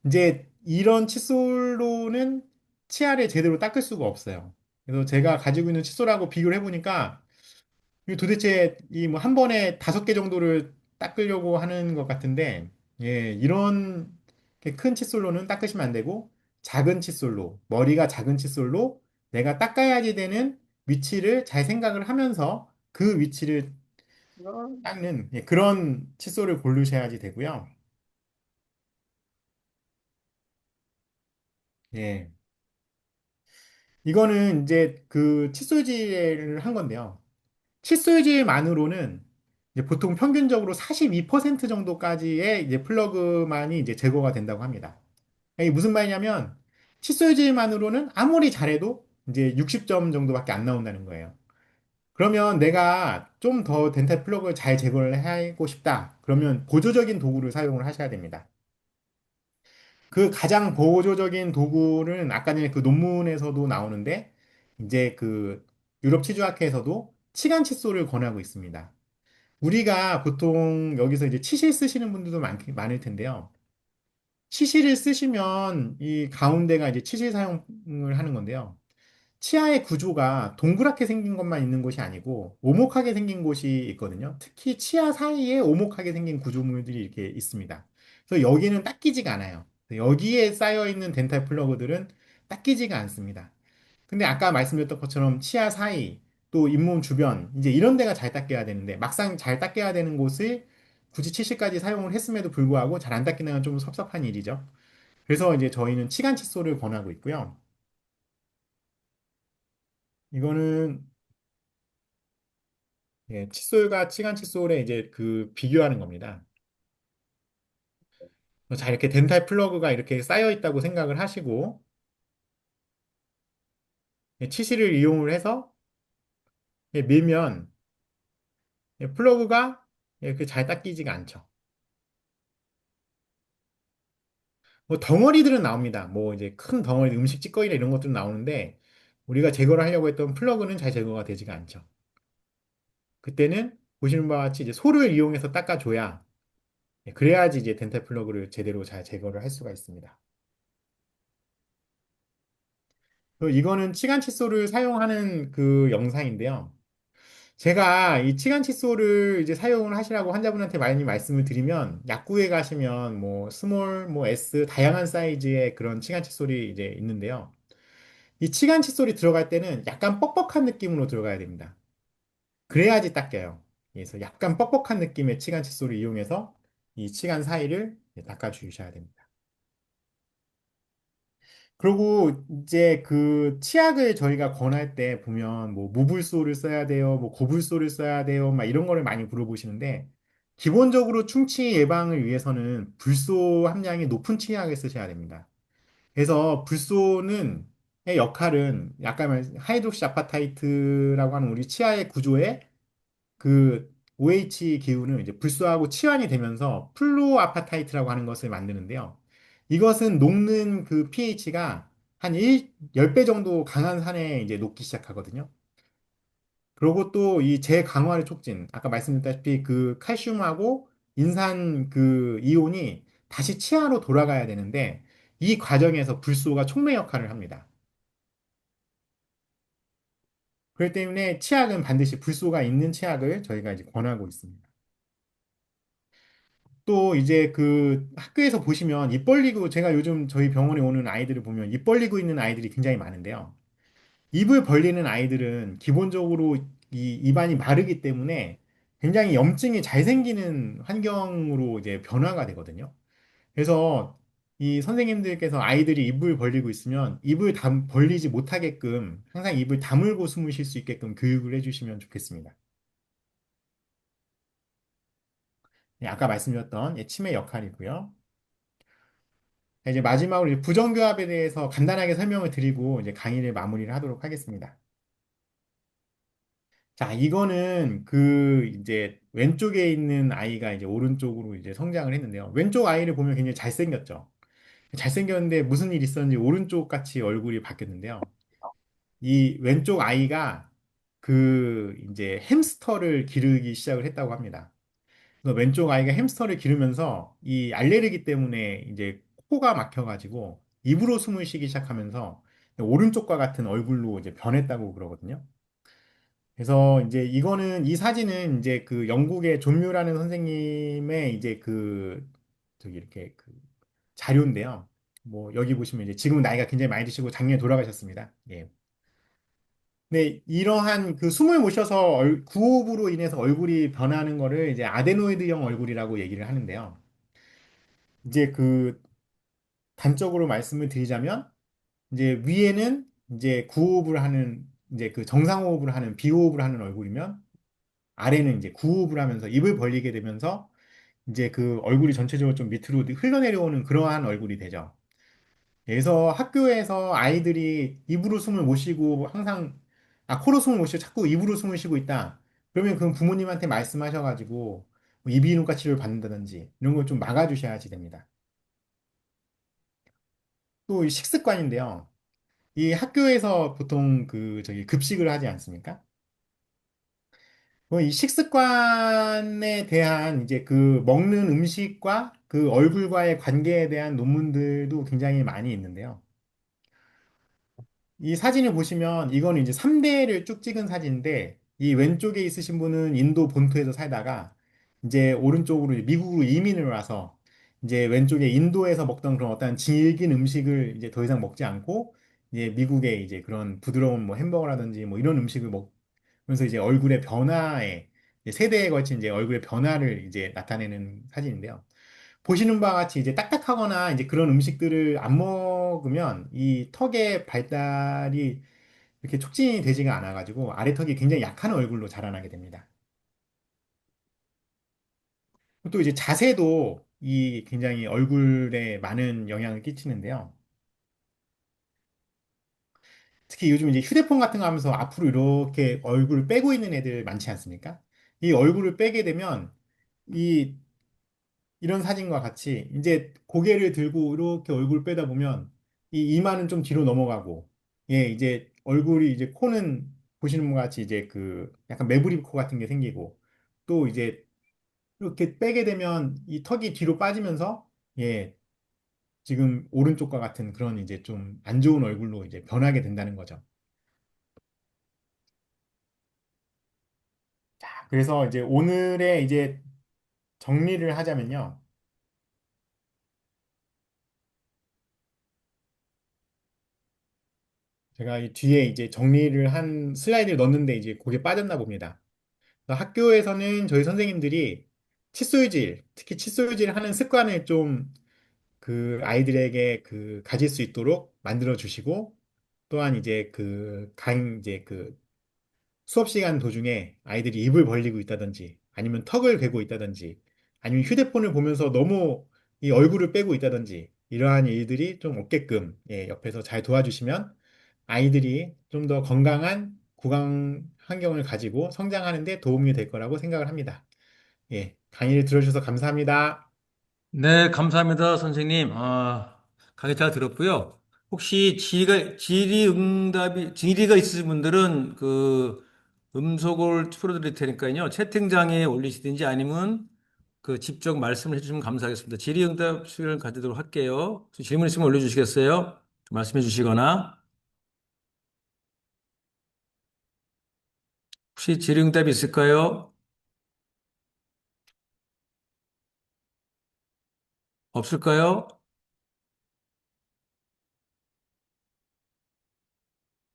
이제 이런 칫솔로는 치아를 제대로 닦을 수가 없어요. 그래서 제가 가지고 있는 칫솔하고 비교를 해보니까 이거 도대체 이 뭐 한 번에 5개 정도를 닦으려고 하는 것 같은데, 예, 이런 이렇게 큰 칫솔로는 닦으시면 안 되고, 작은 칫솔로, 머리가 작은 칫솔로 내가 닦아야지 되는 위치를 잘 생각을 하면서 그 위치를 닦는 예, 그런 칫솔을 고르셔야지 되고요. 예. 이거는 이제 칫솔질을 한 건데요. 칫솔질만으로는 이제 보통 평균적으로 42% 정도까지의 이제 플러그만이 이제 제거가 된다고 합니다. 이게 무슨 말이냐면 칫솔질만으로는 아무리 잘해도 이제 60점 정도밖에 안 나온다는 거예요. 그러면 내가 좀 더 덴탈 플러그를 잘 제거를 하고 싶다. 그러면 보조적인 도구를 사용을 하셔야 됩니다. 그 가장 보조적인 도구는 아까 전에 그 논문에서도 나오는데 이제 유럽 치주학회에서도 치간 칫솔을 권하고 있습니다. 우리가 보통 여기서 이제 치실 쓰시는 분들도 많을 텐데요. 치실을 쓰시면 이 가운데가 이제 치실 사용을 하는 건데요. 치아의 구조가 동그랗게 생긴 것만 있는 곳이 아니고 오목하게 생긴 곳이 있거든요. 특히 치아 사이에 오목하게 생긴 구조물들이 이렇게 있습니다. 그래서 여기는 닦이지가 않아요. 여기에 쌓여 있는 덴탈 플러그들은 닦이지가 않습니다. 근데 아까 말씀드렸던 것처럼 치아 사이, 또 잇몸 주변, 이제 이런 데가 잘 닦여야 되는데, 막상 잘 닦여야 되는 곳을 굳이 치실까지 사용을 했음에도 불구하고 잘 안 닦이는 건 좀 섭섭한 일이죠. 그래서 이제 저희는 치간 칫솔을 권하고 있고요. 이거는 예, 칫솔과 치간 칫솔의 이제 비교하는 겁니다. 자, 이렇게 덴탈 플러그가 이렇게 쌓여 있다고 생각을 하시고, 예, 치실을 이용을 해서 예, 밀면 예, 플러그가 이렇게 잘 닦이지가 않죠. 뭐 덩어리들은 나옵니다. 뭐 이제 큰 덩어리, 음식 찌꺼기나 이런 것들은 나오는데 우리가 제거를 하려고 했던 플러그는 잘 제거가 되지가 않죠. 그때는 보시는 바와 같이 이제 소를 이용해서 닦아줘야 그래야지 이제 덴탈 플러그를 제대로 잘 제거를 할 수가 있습니다. 그리고 이거는 치간 칫솔을 사용하는 그 영상인데요. 제가 이 치간 칫솔을 이제 사용을 하시라고 환자분한테 많이 말씀을 드리면 약국에 가시면 뭐 스몰, 뭐 S 다양한 사이즈의 그런 치간 칫솔이 이제 있는데요. 이 치간 칫솔이 들어갈 때는 약간 뻑뻑한 느낌으로 들어가야 됩니다. 그래야지 닦여요. 그래서 약간 뻑뻑한 느낌의 치간 칫솔을 이용해서 이 치간 사이를 닦아주셔야 됩니다. 그리고 이제 치약을 저희가 권할 때 보면 뭐 무불소를 써야 돼요, 뭐 고불소를 써야 돼요, 막 이런 거를 많이 물어보시는데 기본적으로 충치 예방을 위해서는 불소 함량이 높은 치약을 쓰셔야 됩니다. 그래서 불소는 의 역할은 약간 하이드록시 아파타이트라고 하는 우리 치아의 구조에 OH 기운을 이제 불소하고 치환이 되면서 플루오아파타이트라고 하는 것을 만드는데요. 이것은 녹는 그 pH가 한 10배 정도 강한 산에 이제 녹기 시작하거든요. 그리고 또 이 재강화를 촉진, 아까 말씀드렸다시피 그 칼슘하고 인산 그 이온이 다시 치아로 돌아가야 되는데 이 과정에서 불소가 촉매 역할을 합니다. 그렇기 때문에 치약은 반드시 불소가 있는 치약을 저희가 이제 권하고 있습니다. 또 이제 그 학교에서 보시면 입 벌리고 제가 요즘 저희 병원에 오는 아이들을 보면 입 벌리고 있는 아이들이 굉장히 많은데요. 입을 벌리는 아이들은 기본적으로 이 입안이 마르기 때문에 굉장히 염증이 잘 생기는 환경으로 이제 변화가 되거든요. 그래서 이 선생님들께서 아이들이 입을 벌리고 있으면 입을 벌리지 못하게끔 항상 입을 다물고 숨을 쉴 수 있게끔 교육을 해주시면 좋겠습니다. 네, 아까 말씀드렸던 치매 역할이고요. 이제 마지막으로 이제 부정교합에 대해서 간단하게 설명을 드리고 이제 강의를 마무리를 하도록 하겠습니다. 자, 이거는 그 이제 왼쪽에 있는 아이가 이제 오른쪽으로 이제 성장을 했는데요. 왼쪽 아이를 보면 굉장히 잘생겼죠. 잘생겼는데 무슨 일이 있었는지 오른쪽 같이 얼굴이 바뀌었는데요. 이 왼쪽 아이가 그 이제 햄스터를 기르기 시작을 했다고 합니다. 그래서 왼쪽 아이가 햄스터를 기르면서 이 알레르기 때문에 이제 코가 막혀가지고 입으로 숨을 쉬기 시작하면서 오른쪽과 같은 얼굴로 이제 변했다고 그러거든요. 그래서 이제 이거는 이 사진은 이제 그 영국의 존 뮤라는 선생님의 이제 그 저기 이렇게 그 자료인데요. 뭐 여기 보시면 이제 지금은 나이가 굉장히 많이 드시고 작년에 돌아가셨습니다. 예. 네, 이러한 그 숨을 못 쉬어서 구호흡으로 인해서 얼굴이 변하는 거를 이제 아데노이드형 얼굴이라고 얘기를 하는데요. 이제 그 단적으로 말씀을 드리자면 이제 위에는 이제 구호흡을 하는 이제 그 정상호흡을 하는 비호흡을 하는 얼굴이면 아래는 이제 구호흡을 하면서 입을 벌리게 되면서 이제 그 얼굴이 전체적으로 좀 밑으로 흘러내려오는 그러한 얼굴이 되죠. 그래서 학교에서 아이들이 입으로 숨을 못 쉬고 항상 코로 숨을 못 쉬고 자꾸 입으로 숨을 쉬고 있다. 그러면 그 부모님한테 말씀하셔가지고 뭐 이비인후과 치료를 받는다든지 이런 걸 좀 막아주셔야지 됩니다. 또 이 식습관인데요. 이 학교에서 보통 그 저기 급식을 하지 않습니까? 이 식습관에 대한 이제 그 먹는 음식과 그 얼굴과의 관계에 대한 논문들도 굉장히 많이 있는데요. 이 사진을 보시면 이거는 이제 3대를 쭉 찍은 사진인데 이 왼쪽에 있으신 분은 인도 본토에서 살다가 이제 오른쪽으로 미국으로 이민을 와서 이제 왼쪽에 인도에서 먹던 그런 어떤 질긴 음식을 이제 더 이상 먹지 않고 이제 미국에 이제 그런 부드러운 뭐 햄버거라든지 뭐 이런 음식을 먹으면서 이제 얼굴의 변화에 이제 세대에 걸친 이제 얼굴의 변화를 이제 나타내는 사진인데요. 보시는 바와 같이 이제 딱딱하거나 이제 그런 음식들을 안 먹으면 이 턱의 발달이 이렇게 촉진이 되지가 않아가지고 아래턱이 굉장히 약한 얼굴로 자라나게 됩니다. 또 이제 자세도 이 굉장히 얼굴에 많은 영향을 끼치는데요. 특히 요즘 이제 휴대폰 같은 거 하면서 앞으로 이렇게 얼굴을 빼고 있는 애들 많지 않습니까? 이 얼굴을 빼게 되면 이 이런 사진과 같이 이제 고개를 들고 이렇게 얼굴 빼다 보면 이 이마는 좀 뒤로 넘어가고 예 이제 얼굴이 이제 코는 보시는 것 같이 이제 그 약간 매부리 코 같은 게 생기고 또 이제 이렇게 빼게 되면 이 턱이 뒤로 빠지면서 예 지금 오른쪽과 같은 그런 이제 좀 안 좋은 얼굴로 이제 변하게 된다는 거죠. 그래서 이제 오늘의 이제 정리를 하자면요. 제가 이 뒤에 이제 정리를 한 슬라이드를 넣었는데 이제 거기에 빠졌나 봅니다. 학교에서는 저희 선생님들이 칫솔질, 특히 칫솔질 하는 습관을 좀 그 아이들에게 그 가질 수 있도록 만들어 주시고 또한 이제 이제 그 수업 시간 도중에 아이들이 입을 벌리고 있다든지 아니면 턱을 괴고 있다든지 아니면 휴대폰을 보면서 너무 이 얼굴을 빼고 있다든지 이러한 일들이 좀 없게끔 예, 옆에서 잘 도와주시면 아이들이 좀 더 건강한 구강 환경을 가지고 성장하는 데 도움이 될 거라고 생각을 합니다. 예, 강의를 들어주셔서 감사합니다. 네, 감사합니다, 선생님. 강의 잘 들었고요. 혹시 질의가 있으신 분들은 그 음속을 풀어드릴 테니까요. 채팅창에 올리시든지 아니면 그 직접 말씀을 해주시면 감사하겠습니다. 질의응답 시간을 가지도록 할게요. 혹시 질문 있으면 올려주시겠어요? 말씀해 주시거나. 혹시 질의응답이 있을까요? 없을까요?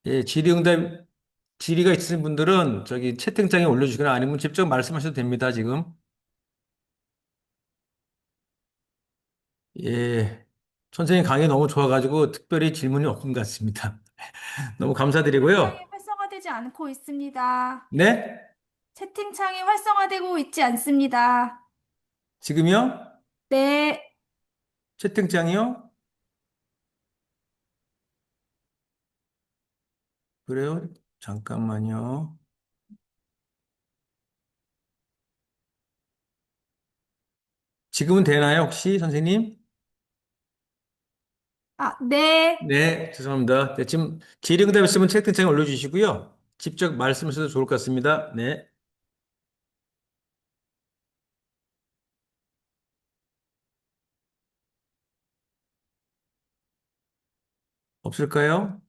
예, 질의가 있으신 분들은 저기 채팅창에 올려주시거나 아니면 직접 말씀하셔도 됩니다, 지금. 예. 선생님 강의 너무 좋아가지고 특별히 질문이 없는 것 같습니다. 너무 감사드리고요. 채팅창이 활성화되지 않고 있습니다. 네? 채팅창이 활성화되고 있지 않습니다. 지금요? 네. 채팅창이요? 그래요? 잠깐만요. 지금은 되나요, 혹시 선생님? 아, 네. 네, 죄송합니다. 네, 지금 질의응답 있으면 채팅창에 올려주시고요. 직접 말씀하셔도 좋을 것 같습니다. 네. 없을까요?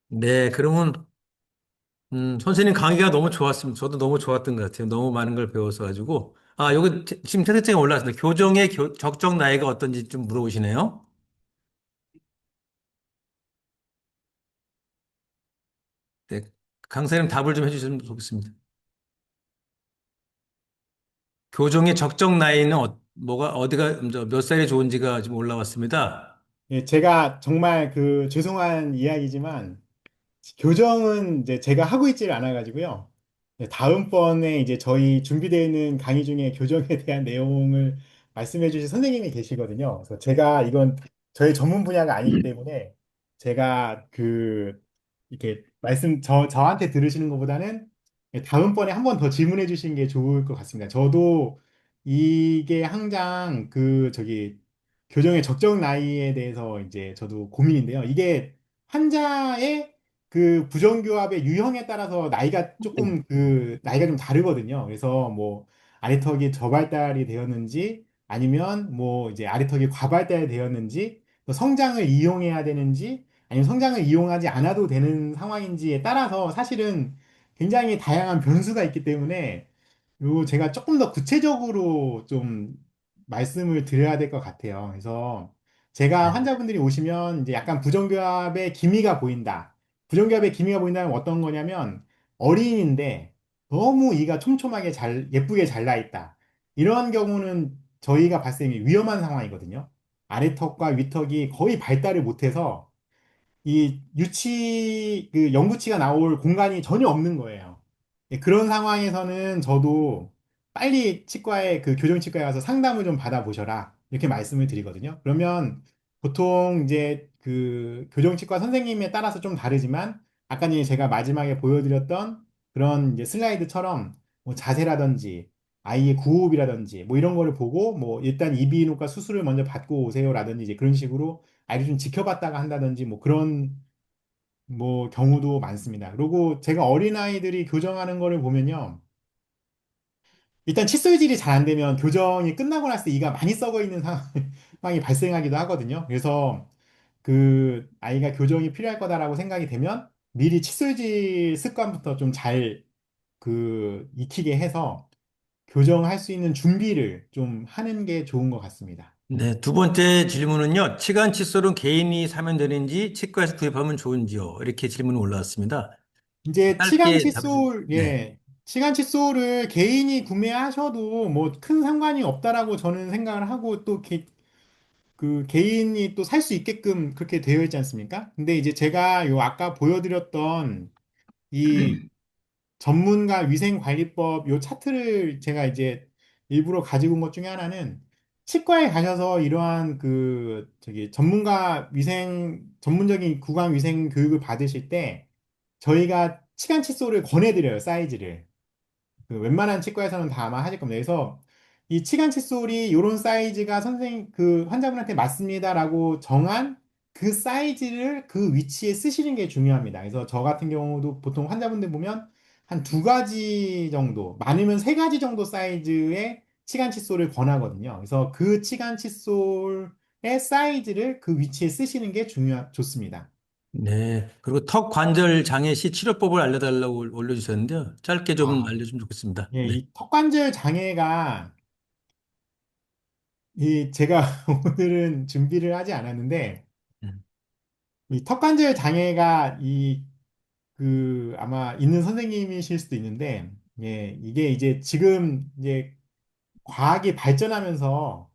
네, 그러면 선생님 강의가 너무 좋았습니다. 저도 너무 좋았던 것 같아요. 너무 많은 걸 배워서 가지고. 아, 여기 지금 채팅창에 올라왔습니다. 교정의 적정 나이가 어떤지 좀 물어보시네요. 네, 강사님 답을 좀 해주시면 좋겠습니다. 교정의 적정 나이는 어디가 몇 살이 좋은지가 지금 올라왔습니다. 예, 제가 정말 그 죄송한 이야기지만 교정은 이제 제가 하고 있지를 않아가지고요. 네, 다음번에 이제 저희 준비되어 있는 강의 중에 교정에 대한 내용을 말씀해 주실 선생님이 계시거든요. 그래서 제가 이건 저의 전문 분야가 아니기 때문에 제가 이렇게 저한테 들으시는 것보다는 다음번에 한 번 더 질문해 주시는 게 좋을 것 같습니다. 저도 이게 항상 교정의 적정 나이에 대해서 이제 저도 고민인데요. 이게 환자의 그 부정교합의 유형에 따라서 나이가 좀 다르거든요. 그래서 뭐 아래턱이 저발달이 되었는지 아니면 뭐 이제 아래턱이 과발달이 되었는지 또 성장을 이용해야 되는지 아니면 성장을 이용하지 않아도 되는 상황인지에 따라서 사실은 굉장히 다양한 변수가 있기 때문에 요 제가 조금 더 구체적으로 좀 말씀을 드려야 될 것 같아요. 그래서 제가 환자분들이 오시면 이제 약간 부정교합의 기미가 보인다. 부정교합의 기미가 보인다는 건 어떤 거냐면 어린인데 너무 이가 촘촘하게 예쁘게 잘나 있다. 이런 경우는 저희가 봤을 때 위험한 상황이거든요. 아래턱과 위턱이 거의 발달을 못해서 영구치가 나올 공간이 전혀 없는 거예요. 예, 그런 상황에서는 저도 빨리 교정치과에 가서 상담을 좀 받아보셔라. 이렇게 말씀을 드리거든요. 그러면 보통 이제 그 교정치과 선생님에 따라서 좀 다르지만 아까 전에 제가 마지막에 보여드렸던 그런 이제 슬라이드처럼 뭐 자세라든지 아이의 구호흡이라든지 뭐 이런 거를 보고 뭐 일단 이비인후과 수술을 먼저 받고 오세요라든지 이제 그런 식으로 아이를 좀 지켜봤다가 한다든지 뭐 그런 뭐 경우도 많습니다. 그리고 제가 어린아이들이 교정하는 거를 보면요. 일단 칫솔질이 잘 안 되면 교정이 끝나고 났을 때 이가 많이 썩어 있는 상황이 발생하기도 하거든요. 그래서 그 아이가 교정이 필요할 거다라고 생각이 되면 미리 칫솔질 습관부터 좀 잘 익히게 해서 교정할 수 있는 준비를 좀 하는 게 좋은 것 같습니다. 네, 두 번째 질문은요. 치간 칫솔은 개인이 사면 되는지 치과에서 구입하면 좋은지요? 이렇게 질문이 올라왔습니다. 이제 짧게 답해 주세요. 네. 치간 칫솔을 개인이 구매하셔도 뭐 큰 상관이 없다라고 저는 생각을 하고 또 그 개인이 또 살 수 있게끔 그렇게 되어 있지 않습니까? 근데 이제 제가 요 아까 보여드렸던 이 전문가 위생관리법 요 차트를 제가 이제 일부러 가지고 온 것 중에 하나는 치과에 가셔서 이러한 전문적인 구강 위생 교육을 받으실 때 저희가 치간 칫솔을 권해드려요, 사이즈를. 그 웬만한 치과에서는 다 아마 하실 겁니다. 그래서 이 치간 칫솔이 요런 사이즈가 그 환자분한테 맞습니다라고 정한 그 사이즈를 그 위치에 쓰시는 게 중요합니다. 그래서 저 같은 경우도 보통 환자분들 보면 한 두 가지 정도, 많으면 세 가지 정도 사이즈의 치간 칫솔을 권하거든요. 그래서 그 치간 칫솔의 사이즈를 그 위치에 쓰시는 게 좋습니다. 네. 그리고 턱 관절 장애 시 치료법을 알려달라고 올려주셨는데요. 짧게 좀 아, 알려주면 좋겠습니다. 예, 네. 이 턱관절 장애가 제가 오늘은 준비를 하지 않았는데 음. 이 턱관절 장애가 아마 있는 선생님이실 수도 있는데, 예, 이게 이제 지금 이제 과학이 발전하면서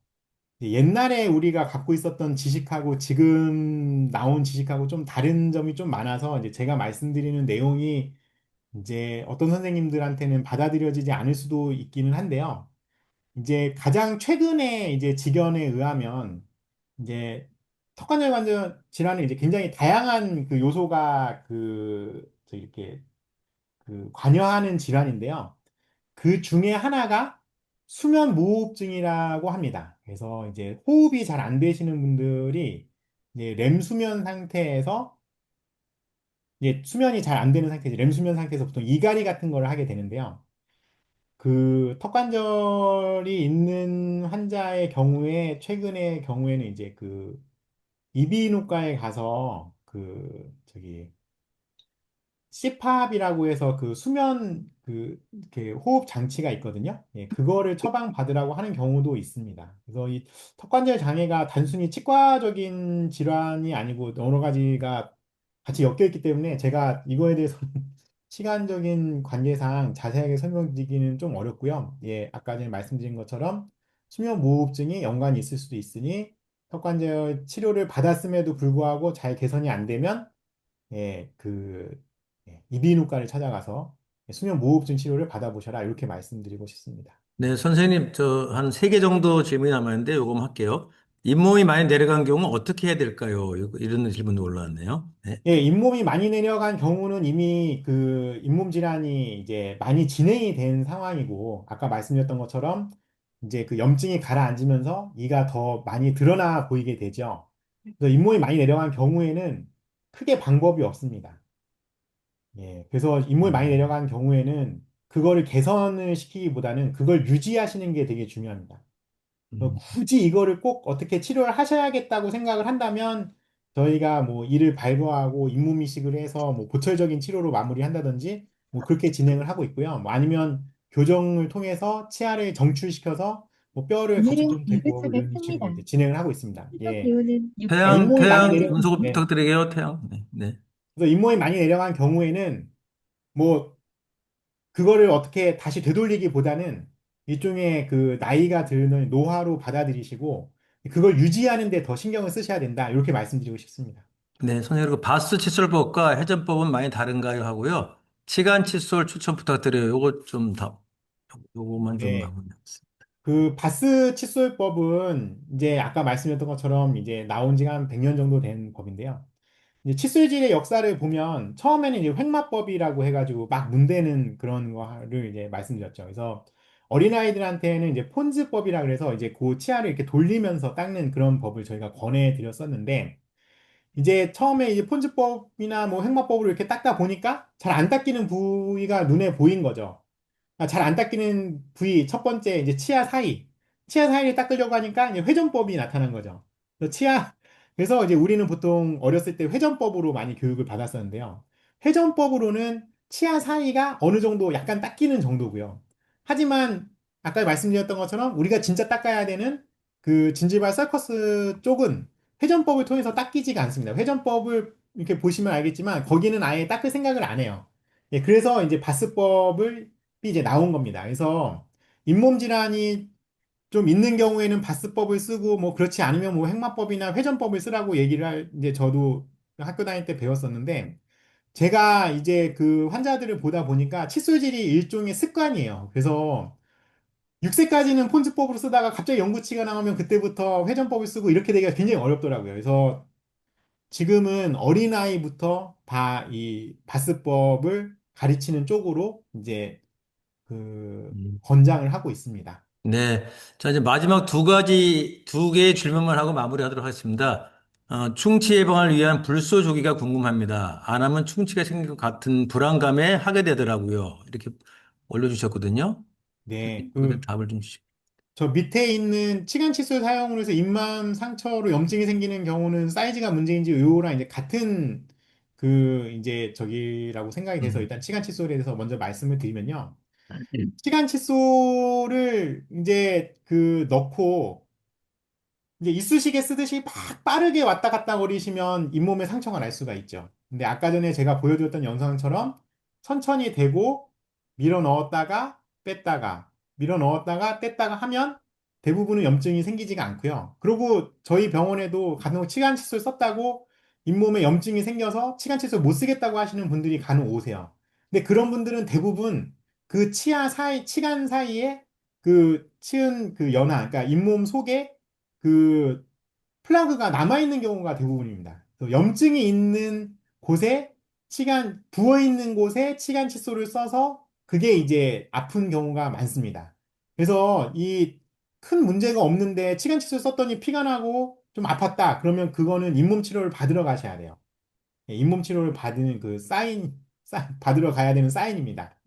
옛날에 우리가 갖고 있었던 지식하고 지금 나온 지식하고 좀 다른 점이 좀 많아서 이제 제가 말씀드리는 내용이 이제 어떤 선생님들한테는 받아들여지지 않을 수도 있기는 한데요. 이제 가장 최근에 이제 지견에 의하면 이제 턱관절 관절 질환은 이제 굉장히 다양한 그 요소가 이렇게 관여하는 질환인데요. 그 중에 하나가 수면 무호흡증이라고 합니다. 그래서 이제 호흡이 잘 안 되시는 분들이 이제 렘 수면 상태에서 이제 수면이 잘 안 되는 상태에서 렘 수면 상태에서 보통 이갈이 같은 걸 하게 되는데요. 그 턱관절이 있는 환자의 경우에 최근의 경우에는 이제 그 이비인후과에 가서 CPAP이라고 해서 그 수면 이렇게 호흡 장치가 있거든요. 예, 그거를 처방받으라고 하는 경우도 있습니다. 그래서 이 턱관절 장애가 단순히 치과적인 질환이 아니고 여러 가지가 같이 엮여 있기 때문에 제가 이거에 대해서 시간적인 관계상 자세하게 설명드리기는 좀 어렵고요. 예, 아까 전에 말씀드린 것처럼 수면 무호흡증이 연관이 있을 수도 있으니 턱관절 치료를 받았음에도 불구하고 잘 개선이 안 되면 예, 이비인후과를 찾아가서 수면 무호흡증 치료를 받아보셔라 이렇게 말씀드리고 싶습니다. 네, 선생님, 저 한 세 개 정도 질문이 남았는데 요거만 할게요. 잇몸이 많이 내려간 경우 어떻게 해야 될까요? 이런 질문도 올라왔네요. 네. 예, 잇몸이 많이 내려간 경우는 이미 그 잇몸 질환이 이제 많이 진행이 된 상황이고 아까 말씀드렸던 것처럼 이제 그 염증이 가라앉으면서 이가 더 많이 드러나 보이게 되죠. 그래서 잇몸이 많이 내려간 경우에는 크게 방법이 없습니다. 예, 그래서 잇몸이 많이 음, 내려간 경우에는 그거를 개선을 시키기보다는 그걸 유지하시는 게 되게 중요합니다. 음, 굳이 이거를 꼭 어떻게 치료를 하셔야겠다고 생각을 한다면 저희가 뭐 이를 발부하고 잇몸 이식을 해서 뭐 보철적인 치료로 마무리한다든지 뭐 그렇게 진행을 하고 있고요. 뭐 아니면 교정을 통해서 치아를 정출시켜서 뭐 뼈를 같이 오늘은 좀 데리고 오고 이런 식으로 유급차겠습니다. 이제 진행을 하고 있습니다. 수도 예. 기온은 잇몸이 많이 태양 내려, 음소거 네. 부탁드릴게요. 태양. 네. 네. 그래서 잇몸이 많이 내려간 경우에는 뭐 그거를 어떻게 다시 되돌리기보다는 일종의 그 나이가 드는 노화로 받아들이시고 그걸 유지하는 데 더 신경을 쓰셔야 된다. 이렇게 말씀드리고 싶습니다. 네, 선생님, 그 바스 칫솔법과 회전법은 많이 다른가요? 하고요. 치간 칫솔 추천 부탁드려요. 요거만 좀 네. 마무리하겠습니다. 그 바스 칫솔법은 이제 아까 말씀드렸던 것처럼 이제 나온 지가 한 100년 정도 된 법인데요. 이제 칫솔질의 역사를 보면 처음에는 이제 횡마법이라고 해가지고 막 문대는 그런 거를 이제 말씀드렸죠. 그래서 어린아이들한테는 이제 폰즈법이라 그래서 이제 그 치아를 이렇게 돌리면서 닦는 그런 법을 저희가 권해드렸었는데 이제 처음에 이제 폰즈법이나 뭐 횡마법으로 이렇게 닦다 보니까 잘 안 닦이는 부위가 눈에 보인 거죠. 잘 안 닦이는 부위 첫 번째 이제 치아 사이. 치아 사이를 닦으려고 하니까 이제 회전법이 나타난 거죠. 그래서 이제 우리는 보통 어렸을 때 회전법으로 많이 교육을 받았었는데요. 회전법으로는 치아 사이가 어느 정도 약간 닦이는 정도고요. 하지만 아까 말씀드렸던 것처럼 우리가 진짜 닦아야 되는 그 진지발 서커스 쪽은 회전법을 통해서 닦이지가 않습니다. 회전법을 이렇게 보시면 알겠지만 거기는 아예 닦을 생각을 안 해요. 예, 그래서 이제 바스법을 이제 나온 겁니다. 그래서 잇몸 질환이 좀 있는 경우에는 바스법을 쓰고 뭐 그렇지 않으면 뭐 행마법이나 회전법을 쓰라고 이제 저도 학교 다닐 때 배웠었는데 제가 이제 그 환자들을 보다 보니까 칫솔질이 일종의 습관이에요. 그래서 6세까지는 폰즈법으로 쓰다가 갑자기 영구치가 나오면 그때부터 회전법을 쓰고 이렇게 되기가 굉장히 어렵더라고요. 그래서 지금은 어린아이부터 다 이 바스법을 가르치는 쪽으로 이제 음. 권장을 하고 있습니다. 네. 자, 이제 마지막 두 개의 질문만 하고 마무리하도록 하겠습니다. 충치 예방을 위한 불쏘조기가 궁금합니다. 안 하면 충치가 생길 것 같은 불안감에 하게 되더라고요. 이렇게 올려주셨거든요. 네, 이거에 답을 좀 주시고. 저 밑에 있는 치간 칫솔 사용을 해서 잇몸 상처로 염증이 생기는 경우는 사이즈가 문제인지 요거랑 이제 같은 그 이제 저기라고 생각이 돼서 일단 치간 칫솔에 대해서 먼저 말씀을 드리면요. 치간 칫솔을 이제 그 넣고 이제 이쑤시개 쓰듯이 막 빠르게 왔다 갔다 거리시면 잇몸에 상처가 날 수가 있죠. 근데 아까 전에 제가 보여드렸던 영상처럼 천천히 대고 밀어 넣었다가 뺐다가 밀어 넣었다가 뗐다가 하면 대부분은 염증이 생기지가 않고요. 그리고 저희 병원에도 간혹 치간 칫솔 썼다고 잇몸에 염증이 생겨서 치간 칫솔 못 쓰겠다고 하시는 분들이 간혹 오세요. 근데 그런 분들은 대부분 그 치아 사이, 치간 사이에 그 치은 그 연화, 그러니까 잇몸 속에 그 플라그가 남아있는 경우가 대부분입니다. 그래서 염증이 있는 곳에 부어있는 곳에 치간 칫솔을 써서 그게 이제 아픈 경우가 많습니다. 그래서 이 큰 문제가 없는데 치간 칫솔 썼더니 피가 나고 좀 아팠다. 그러면 그거는 잇몸 치료를 받으러 가셔야 돼요. 예, 잇몸 치료를 받는 그 받으러 가야 되는 사인입니다.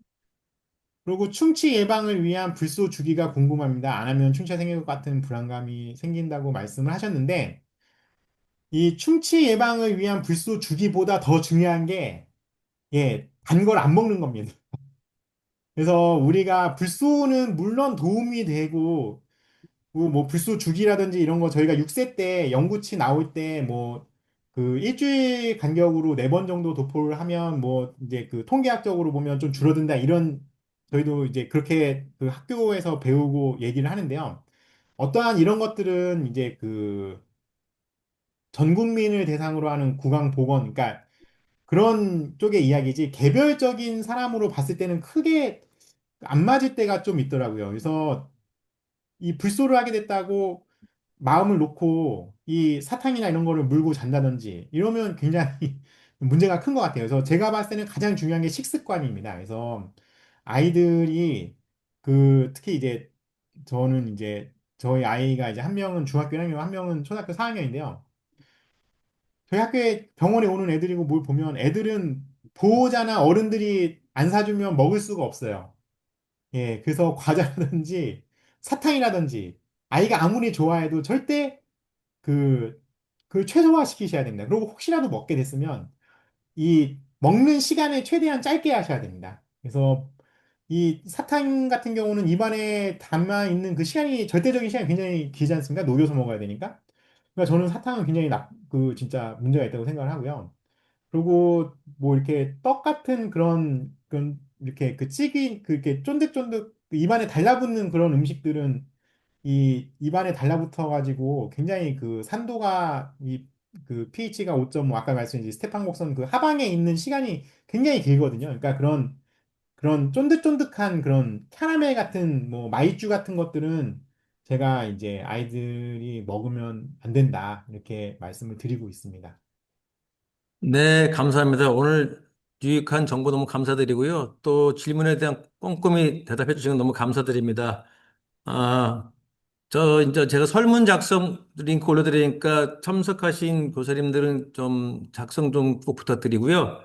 그리고 충치 예방을 위한 불소 주기가 궁금합니다. 안 하면 충치가 생길 것 같은 불안감이 생긴다고 말씀을 하셨는데, 이 충치 예방을 위한 불소 주기보다 더 중요한 게, 예, 단 걸 안 먹는 겁니다. 그래서 우리가 불소는 물론 도움이 되고, 뭐 불소 주기라든지 이런 거 저희가 6세 때 연구치 나올 때 뭐 그 일주일 간격으로 4번 정도 도포를 하면 뭐 이제 그 통계학적으로 보면 좀 줄어든다 이런 저희도 이제 그렇게 그 학교에서 배우고 얘기를 하는데요. 어떠한 이런 것들은 이제 그 전 국민을 대상으로 하는 구강보건, 그러니까 그런 쪽의 이야기지 개별적인 사람으로 봤을 때는 크게 안 맞을 때가 좀 있더라고요. 그래서 이 불소를 하게 됐다고 마음을 놓고 이 사탕이나 이런 거를 물고 잔다든지 이러면 굉장히 문제가 큰 것 같아요. 그래서 제가 봤을 때는 가장 중요한 게 식습관입니다. 그래서 아이들이 그 특히 이제 저는 이제 저희 아이가 이제 한 명은 중학교 1학년, 한 명은 초등학교 4학년인데요. 저희 학교에 병원에 오는 애들이고 뭘 보면 애들은 보호자나 어른들이 안 사주면 먹을 수가 없어요. 예, 그래서 과자라든지 사탕이라든지 아이가 아무리 좋아해도 절대 그, 그 최소화 시키셔야 됩니다. 그리고 혹시라도 먹게 됐으면 이 먹는 시간을 최대한 짧게 하셔야 됩니다. 그래서 이 사탕 같은 경우는 입안에 담아 있는 그 시간이 절대적인 시간이 굉장히 길지 않습니까? 녹여서 먹어야 되니까. 그러니까 저는 사탕은 굉장히 그 진짜 문제가 있다고 생각을 하고요. 그리고 뭐 이렇게 떡 같은 그런 이렇게 그 그렇게 쫀득쫀득 입안에 달라붙는 그런 음식들은 이 입안에 달라붙어 가지고 굉장히 그 산도가 이 그 pH가 5.5 아까 말씀드린 스테판 곡선 그 하방에 있는 시간이 굉장히 길거든요. 그러니까 그런 쫀득쫀득한 그런 캐러멜 같은 뭐 마이쮸 같은 것들은 제가 이제 아이들이 먹으면 안 된다 이렇게 말씀을 드리고 있습니다. 네, 감사합니다. 오늘 유익한 정보 너무 감사드리고요. 또 질문에 대한 꼼꼼히 대답해 주시는 거 너무 감사드립니다. 아, 이제 제가 설문 작성 링크 올려드리니까 참석하신 교사님들은 좀 작성 좀 꼭 부탁드리고요.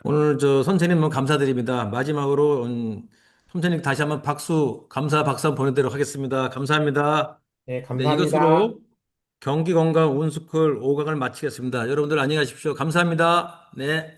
오늘 선생님 너무 감사드립니다. 마지막으로 선생님 다시 한번 감사 박수 한번 보내드리도록 하겠습니다. 감사합니다. 네, 네, 감사합니다. 이것으로 경기 건강 온스쿨 5강을 마치겠습니다. 여러분들 안녕히 가십시오. 감사합니다. 네.